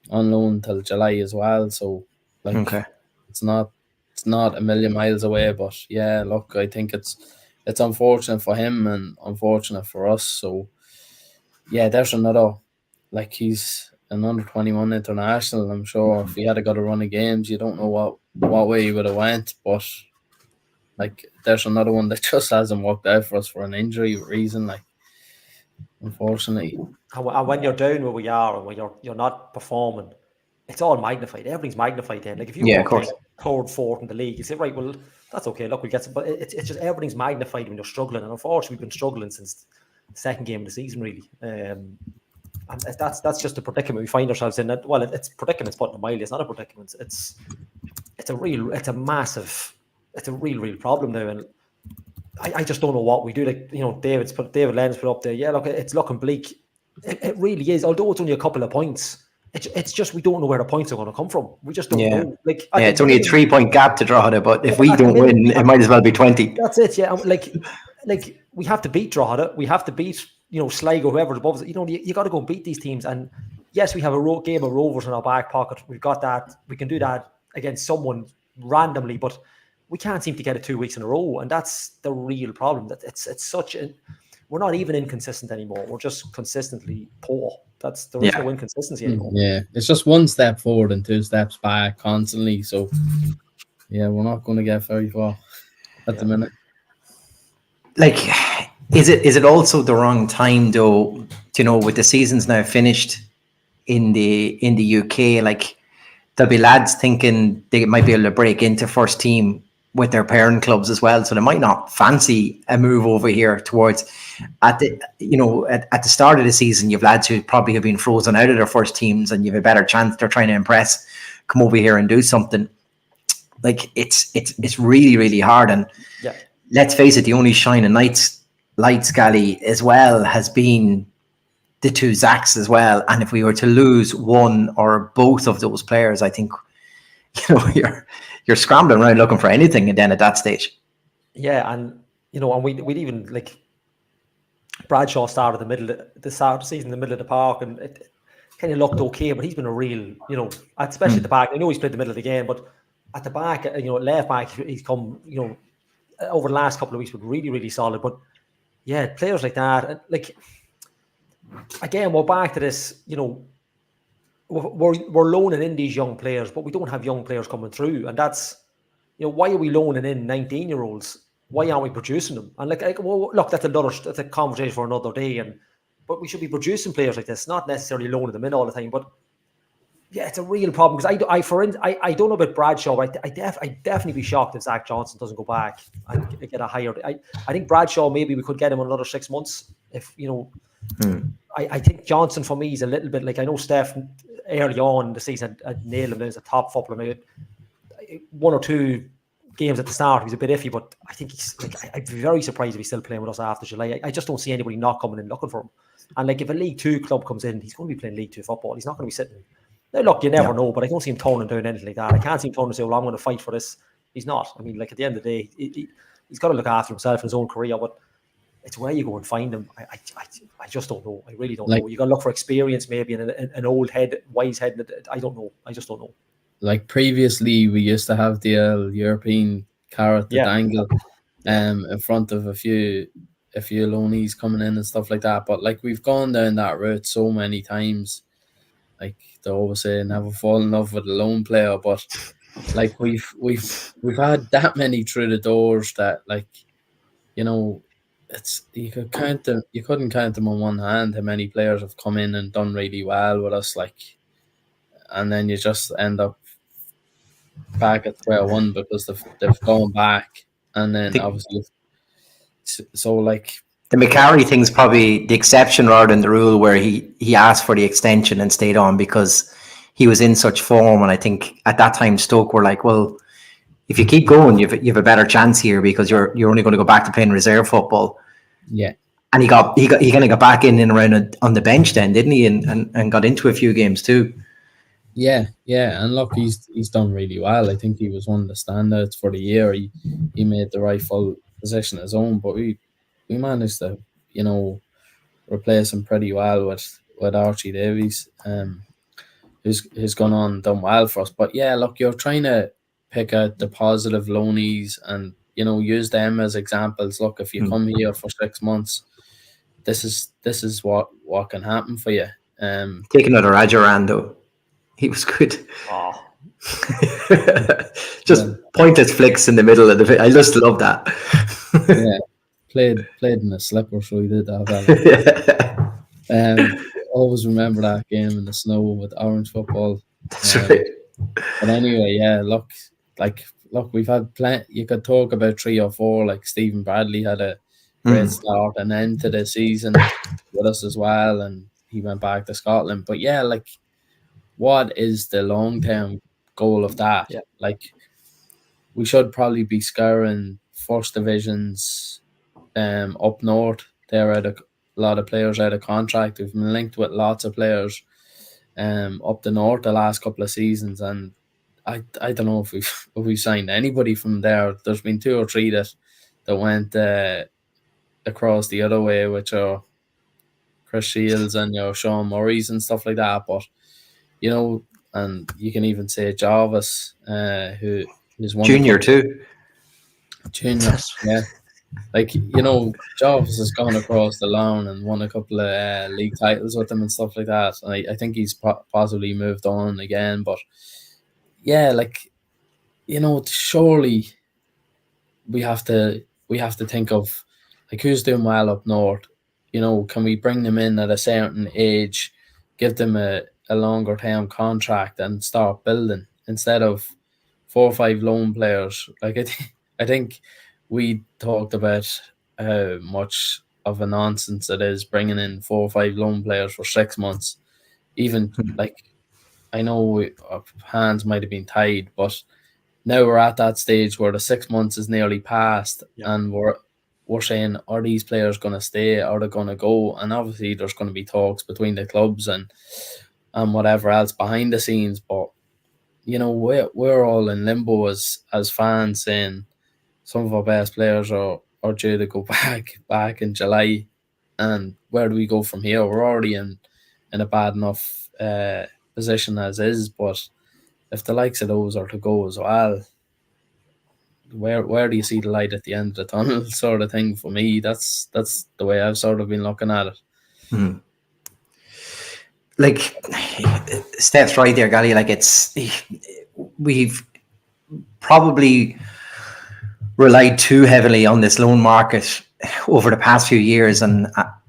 on loan till July as well, so it's not a million miles away. But yeah, look, I think it's unfortunate for him and unfortunate for us. So yeah, there's another, like, he's an under-21 international. I'm sure if he had got a run of games, you don't know what way he would have went. But like, there's another one that just hasn't worked out for us for an injury reason. Like, unfortunately. And when you're down where we are and when you're not performing, it's all magnified. Everything's magnified then. Like, if you were third, fourth in the league, you say, right, well, that's okay. Look, we get some, but it's just everything's magnified when you're struggling. And unfortunately, we've been struggling since the second game of the season, really. And that's just the predicament we find ourselves in. Well, it's predicament, putting it mildly. It's not a predicament. It's a real problem now. And I just don't know what we do. Like, David Lenz put up there. Yeah, look, it's looking bleak. It really is. Although it's only a couple of points, it's just we don't know where the points are going to come from. We just don't know. Like, it's only a 3-point gap to draw it, but if we don't win, it might as well be 20. That's it. Yeah, like we have to beat Drogheda. We have to beat Sligo, whoever's above us. You got to go and beat these teams. And yes, we have a game of Rovers in our back pocket. We've got that. We can do that against someone randomly, but we can't seem to get it 2 weeks in a row, and that's the real problem. That it's such a, we're not even inconsistent anymore. We're just consistently poor. There is no inconsistency anymore. Yeah, it's just one step forward and 2 steps back constantly. So yeah, we're not going to get very far at the minute. Like, is it also the wrong time though? With the seasons now finished in the UK, like, there'll be lads thinking they might be able to break into first team with their parent clubs as well, so they might not fancy a move over here towards at the start of the season. You've lads who probably have been frozen out of their first teams, and you've a better chance they're trying to impress, come over here and do something. Like, it's really, really hard. And let's face it, the only shining light Scally as well has been the 2 Zacks as well. And if we were to lose one or both of those players, I think you're scrambling around looking for anything, and then at that stage. Yeah, and and we'd even, like, Bradshaw started the start of the season in the middle of the park, and it kind of looked okay, but he's been a real, especially at the back. I know he's played the middle of the game, but at the back, left back, he's come, over the last couple of weeks, been really, really solid. But yeah, players like that, like, again, we're back to this, we're loaning in these young players, but we don't have young players coming through, and that's, why are we loaning in 19-year-olds? Why aren't we producing them? And well, look, that's a conversation for another day. But we should be producing players like this, not necessarily loaning them in all the time. But yeah, it's a real problem because I don't know about Bradshaw. But I'd definitely be shocked if Zach Johnson doesn't go back and get a higher. I think Bradshaw, maybe we could get him another 6 months if I think Johnson for me is a little bit like, I know Steph early on in the season had nailed him as a top footballer. 1 or 2 games at the start he was a bit iffy, but I think he's I'd be very surprised if he's still playing with us after July. I just don't see anybody not coming in looking for him. And if a League 2 club comes in, he's going to be playing League 2 football. He's not going to be sitting. Now, look, you never know, but I don't see him toning down anything like that. I can't see him toning to say, well, I'm going to fight for this. He's not. I mean, at the end of the day, he's got to look after himself and his own career, but it's where you go and find him. I just don't know. I really don't know. You got to look for experience, maybe, and an old head, wise head. I don't know. I just don't know. Like previously, we used to have the European carrot to dangle in front of a few loanies coming in and stuff like that. But we've gone down that route so many times. They always say, never fall in love with a loan player, but we've had that many through the doors that it's you couldn't count them on one hand how many players have come in and done really well with us, and then you just end up back at square one because they've gone back, and then obviously the McCarry thing's probably the exception rather than the rule, where he asked for the extension and stayed on because he was in such form. And I think at that time Stoke were like, well, if you keep going, you have a better chance here because you're only going to go back to playing reserve football. Yeah. And he kind of got back in and around on the bench then, didn't he? And got into a few games too. Yeah. And look, he's done really well. I think he was one of the standouts for the year. He made the rightful position his own, but we managed to, replace him pretty well with Archie Davies, who's gone on and done well for us. But yeah, look, you're trying to pick out the positive loanies and use them as examples. Look, if you come here for 6 months, this is what can happen for you. Take another Rajaran though. He was good. Oh. Just pointless flicks in the middle of the. I just love that. Yeah. Played in a slipper, so he did that. Always remember that game in the snow with orange football. That's right. But anyway, yeah, look, we've had plenty. You could talk about 3 or 4. Like Stephen Bradley had a great start and end to the season with us as well, and he went back to Scotland. But yeah, what is the long-term goal of that? Yeah. We should probably be scouring first divisions up north. There are a lot of players out of contract. We've been linked with lots of players up the north the last couple of seasons, and I don't know if we've signed anybody from there. There's been 2 or 3 that went across the other way, which are Chris Shields and Sean Murray's and stuff like that. But and you can even say Jarvis, who is one junior too. Junior, yeah. Jarvis has gone across the lawn and won a couple of league titles with them and stuff like that. And I think he's possibly moved on again. But yeah, surely we have to think of who's doing well up north. Can we bring them in at a certain age, give them a longer term contract and start building instead of 4 or 5 loan players? I think we talked about how much of a nonsense it is bringing in 4 or 5 loan players for 6 months. Even I know our hands might have been tied, but now we're at that stage where the 6 months is nearly past, and we're saying, are these players going to stay? Are they going to go? And obviously there's going to be talks between the clubs and whatever else behind the scenes. But we're all in limbo as fans, saying some of our best players are due to go back in July, and where do we go from here? We're already in a bad enough position as is, but if the likes of those are to go as well, where do you see the light at the end of the tunnel, sort of thing? For me, that's the way I've sort of been looking at it. like Steph's right there, Gally. Like we've probably relied too heavily on this loan market over the past few years, and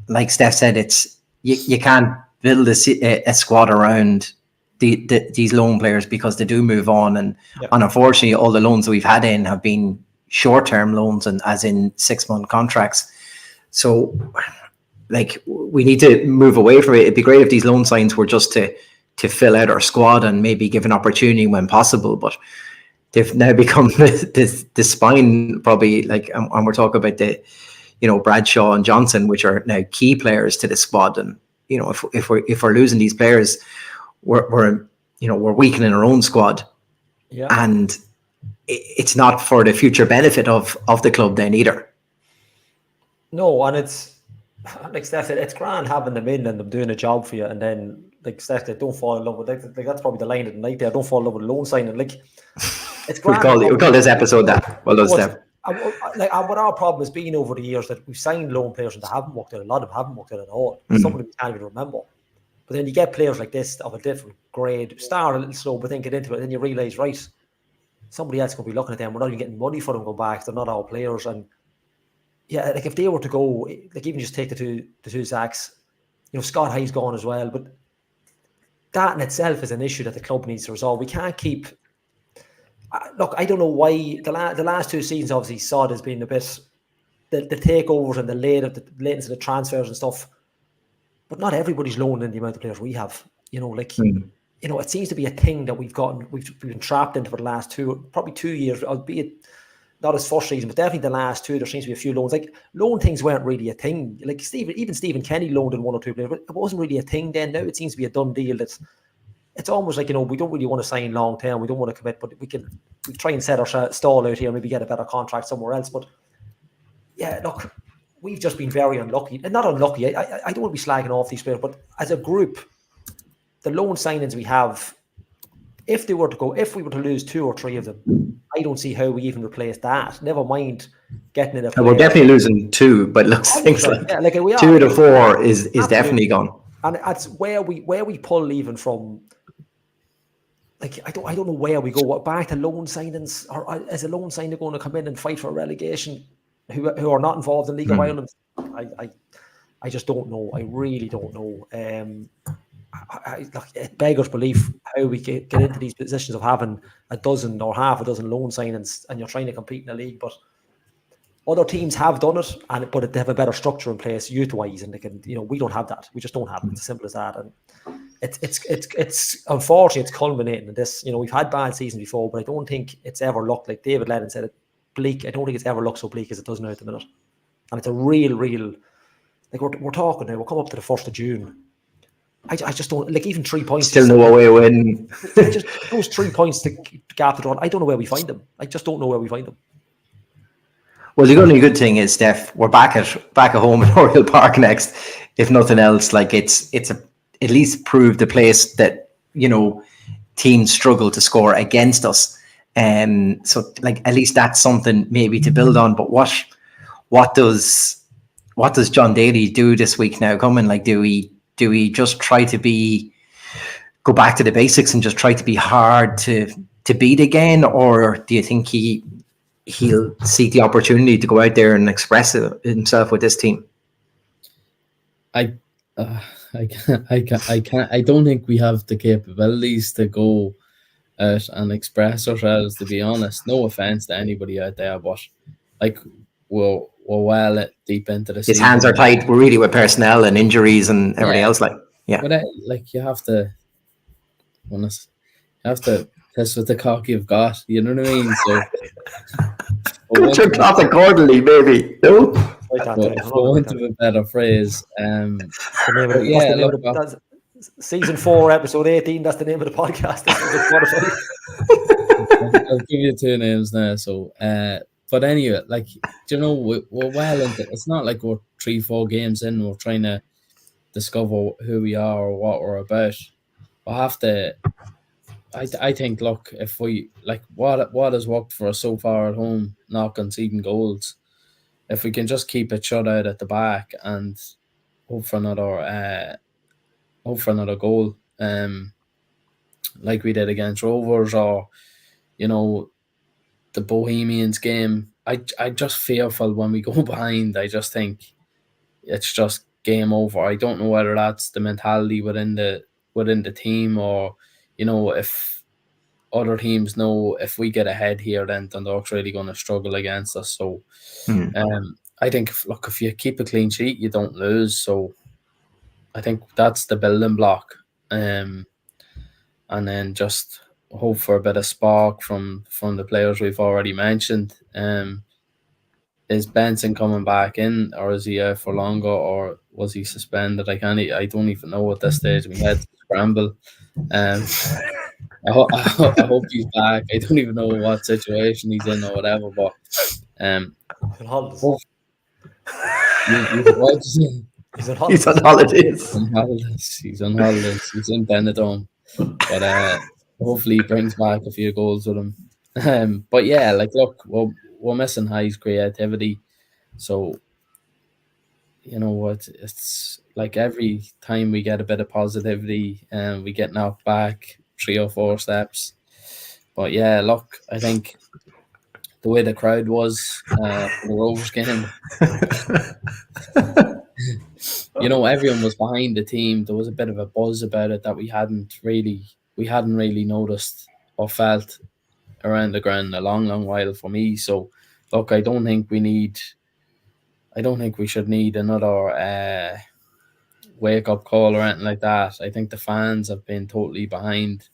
like Steph said, it's you can't build a squad around these loan players because they do move on, and unfortunately, all the loans that we've had in have been short-term loans, and as in 6-month contracts. So, like, we need to move away from it. It'd be great if these loan signs were just to fill out our squad and maybe give an opportunity when possible, but they've now become the spine, probably, like, and we're talking about the, Bradshaw and Johnson, which are now key players to the squad. And, if we're losing these players, we're weakening our own squad. Yeah. And it's not for the future benefit of the club then either. No, and it's, like Steph said, it's grand having them in and them doing a job for you, and then, like Steph said, don't fall in love with, like that's probably the line of the night there, don't fall in love with a loan signing. Like, it's grand. We call this episode that. Well done, Steph. What our problem has been over the years that we've signed loan players and they haven't worked out. A lot of them haven't worked out at all. Some of them you can't even remember. But then you get players like this of a different grade, start a little slow, but then get into it, and then you realise, right, somebody else could be looking at them. We're not even getting money for them going back. They're not our players. And yeah, like if they were to go, like even just take the two sacks, Scott Hayes gone as well. But that in itself is an issue that the club needs to resolve. We can't keep. Look, I don't know why the last 2 seasons obviously saw it as being a bit the takeovers and the latest of the transfers and stuff. But not everybody's loaning in the amount of players we have. It seems to be a thing that we've been trapped into for the last 2 years, albeit not his first season, but definitely the last 2. There seems to be a few loans. Like, loan things weren't really a thing. Like Stephen Kenny loaned in 1 or 2 players, but it wasn't really a thing then. Now it seems to be a done deal. It's almost like, we don't really want to sign long term. We don't want to commit, but we try and set our stall out here, maybe get a better contract somewhere else. But yeah, look, we've just been very unlucky. And not unlucky, I don't want to be slagging off these players, but as a group, the loan signings we have, if we were to lose 2 or 3 of them, I don't see how we even replace that. Never mind getting in a player. We're definitely losing 2, but things like 2 to 4 is definitely gone. And that's where we pull even from. Like, I don't know where we go. Back to loan signings, or is a loan signing going to come in and fight for relegation? Who are not involved in League of Ireland? I just don't know. I really don't know. It beggars belief how we get into these positions of having a dozen or half a dozen loan signings, and you're trying to compete in the league. But other teams have done it, but they have a better structure in place youth-wise, and they can. We don't have that. We just don't have it. It's as simple as that. And it's unfortunately it's culminating in this. We've had bad seasons before, but I don't think it's ever looked, like David Lennon said, it bleak. I don't think it's ever looked so bleak as it does now at the minute. And it's a real, like we're talking now. We'll come up to the 1st of June. I just don't, like, even 3 points. Still no away win. Just those 3 points to gap the draw. I don't know where we find them. I just don't know where we find them. Well, the only good thing is, Steph, we're back at home in Oriel Park next. If nothing else, like it's at least proved the place that teams struggle to score against us. So, like, at least that's something maybe to build on. But what does Jon Daly do this week now coming? Like, do we just try to go back to the basics and just try to be hard to beat again, or do you think he'll seek the opportunity to go out there and express himself with this team? I don't think we have the capabilities to go out and express ourselves, to be honest. No offense to anybody out there, but like we're well deep into the season. His hands are tied. We're really with personnel and injuries and everything else. But you have to piss with the cock you've got. You know what I mean? So cut your cloth accordingly, maybe. No. For want of a better phrase, season 4, episode 18. That's the name of the podcast. I'll give you 2 names now. So, but anyway, like, we're well into. It's not like we're 3-4 games in. We're trying to discover who we are or what we're about. We'll have to. I think, look, if we like what has worked for us so far at home, not conceding goals. If we can just keep it shut out at the back and hope for another hope for another goal, like we did against Rovers, or the Bohemians game. I just fearful when we go behind. I just think it's just game over. I don't know whether that's the mentality within the team, or if other teams know if we get ahead here, then Dundalk's really going to struggle against us. So I think if you keep a clean sheet, you don't lose. So I think that's the building block, and then just hope for a bit of spark from the players we've already mentioned. Is Benson coming back in, or is he out for longer, or was he suspended? I don't even know at this stage. We had to scramble. I hope he's back. I don't even know what situation he's in or whatever, but He's on holidays. He's on holidays. He's on holidays. He's in Benidorm, but hopefully he brings back a few goals with him. But yeah, look, we're missing High's creativity, so you know what? It's like every time we get a bit of positivity, and we get knocked back 3 or 4 steps. But yeah, look, I think the way the crowd was for the Rovers game, everyone was behind the team. There was a bit of a buzz about it that we hadn't really noticed or felt around the ground a long while for me. So look, I don't think we should need another wake up call or anything like that. I think the fans have been totally behind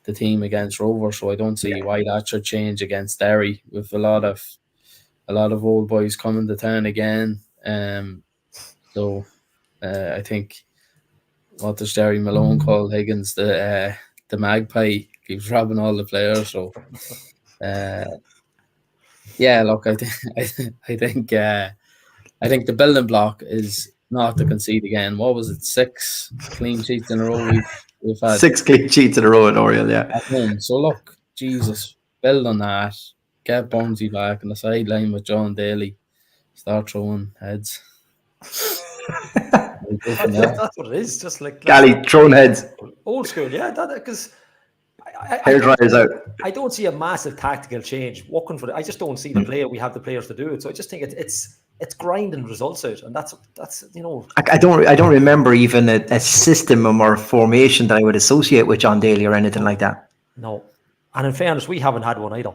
the team against Rovers, so I don't see why that should change against Derry, with a lot of old boys coming to town again. So I think, what does Jerry Malone call Higgins? The magpie keeps robbing all the players. So yeah, look, I think the building block is not to concede again. What was it? 6 clean sheets in a row we've had. 6 clean sheets in a row at Oriel, yeah. At home. So look, Jesus, build on that. Get Bonesy back on the sideline with Jon Daly. Start throwing heads. That's what it is. Just like Gally throwing heads. Old school, yeah. Because hair dryers out. I don't see a massive tactical change working for it. I just don't see the player. We have the players to do it. So I just think it's grinding results out, and that's I don't remember even a system or formation that I would associate with Jon Daly or anything like that. No, and in fairness, we haven't had one either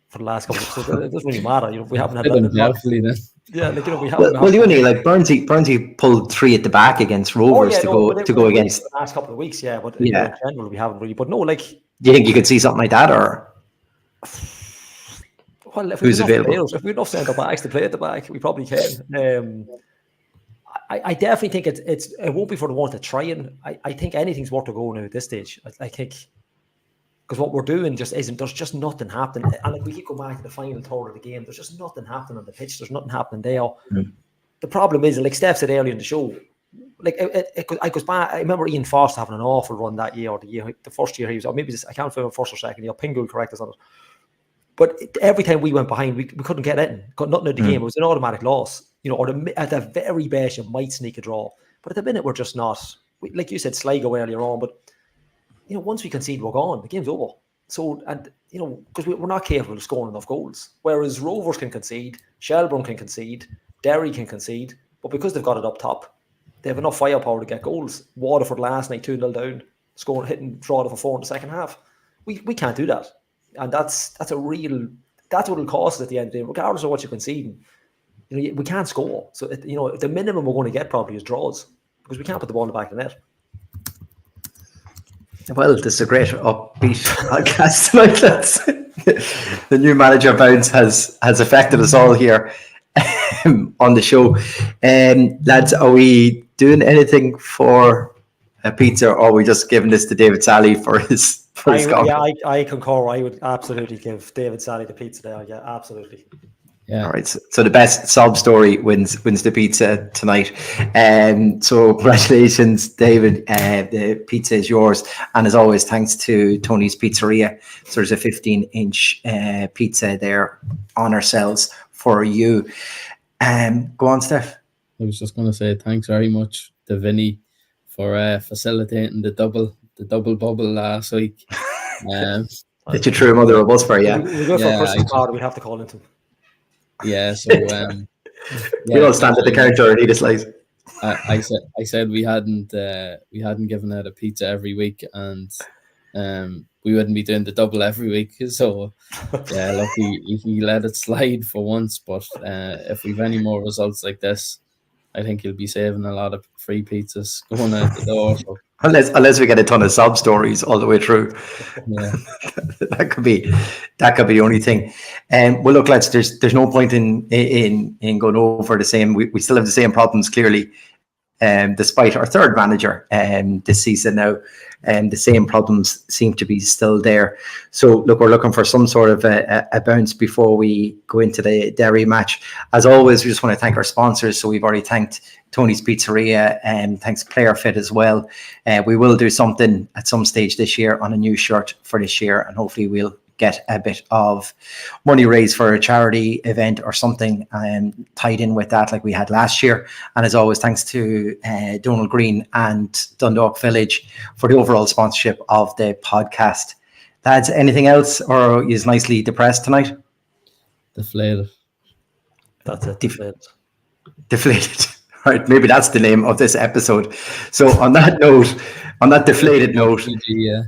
for the last couple of years. So it doesn't really matter. We haven't had that. Yeah, we haven't. Well, Burnsy pulled 3 at the back against Rovers to go against the last couple of weeks. Yeah, but in general, we haven't really. But no, do you think you could see something like that, or? Well, if who's available? If we have enough centre backs to play at the back, we probably can. I definitely think it won't be for the one to try, and I think anything's worth a go now at this stage. I think, because what we're doing just isn't. There's just nothing happening, and we keep going back to the final third of the game. There's just nothing happening on the pitch. There's nothing happening there. The problem is, like Steph said earlier in the show, I goes back. I remember Ian Foster having an awful run that year, or the first year he was, or maybe I can't remember first or second year. Ping will correct us on it. But every time we went behind, we couldn't get in. Got nothing out of the game. It was an automatic loss. Or at the very best, you might sneak a draw. But at the minute, we're just not. Like you said, Sligo earlier on. But once we concede, we're gone. The game's over. So, and because we're not capable of scoring enough goals. Whereas Rovers can concede, Shelbourne can concede, Derry can concede. But because they've got it up top, they have enough firepower to get goals. Waterford last night 2-0 down, hitting Drogheda for 4 in the second half. We can't do that. And that's what it'll cost us at the end of the day, regardless of what you're conceding. We can't score. So the minimum we're going to get probably is draws, because we can't put the ball in the back of the net. Well, this is a great upbeat podcast tonight. The new manager bounce has affected us all here on the show. Lads, are we doing anything for a pizza, or are we just giving this to David Sally for his? I concur. I would absolutely give David Sally the pizza there. Yeah, absolutely. Yeah. All right. So the best sob story wins the pizza tonight. So congratulations, David. The pizza is yours. And as always, thanks to Tony's Pizzeria. So there's a 15-inch pizza there on ourselves for you. Go on, Steph. I was just going to say thanks very much to Vinny facilitating the double bubble last week. That you threw him under a bus for, yeah. We'll go for a Christmas card. We'd have to call into him. Yeah, so we all stand at the counter and eat a slice. I said we hadn't given out a pizza every week, and we wouldn't be doing the double every week. So yeah, look, he let it slide for once, but if we've any more results like this, I think he'll be saving a lot of free pizzas going out the door. So. Unless we get a ton of sob stories all the way through. Yeah. that could be the only thing. Well, look, lads, there's no point in going over the same. We still have the same problems, clearly, despite our third manager this season now. The same problems seem to be still there. So, look, we're looking for some sort of a bounce before we go into the Derry match. As always, we just want to thank our sponsors. So we've already thanked Tony's Pizzeria, and thanks Player Fit as well. We will do something at some stage this year on a new shirt for this year, and hopefully we'll get a bit of money raised for a charity event or something tied in with that, like we had last year. And as always, thanks to Donald Green and Dundalk Village for the overall sponsorship of the podcast. Lads, anything else, or are you nicely depressed tonight? Deflated. That's it. Deflated. Right, maybe that's the name of this episode. So on that deflated note, yeah.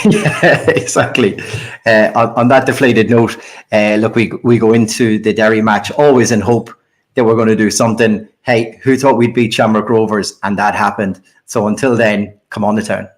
Yeah, exactly. On that deflated note, look, we go into the Derry match always in hope that we're going to do something. Hey, who thought we'd beat Shamrock Rovers? And that happened. So until then, come on the town.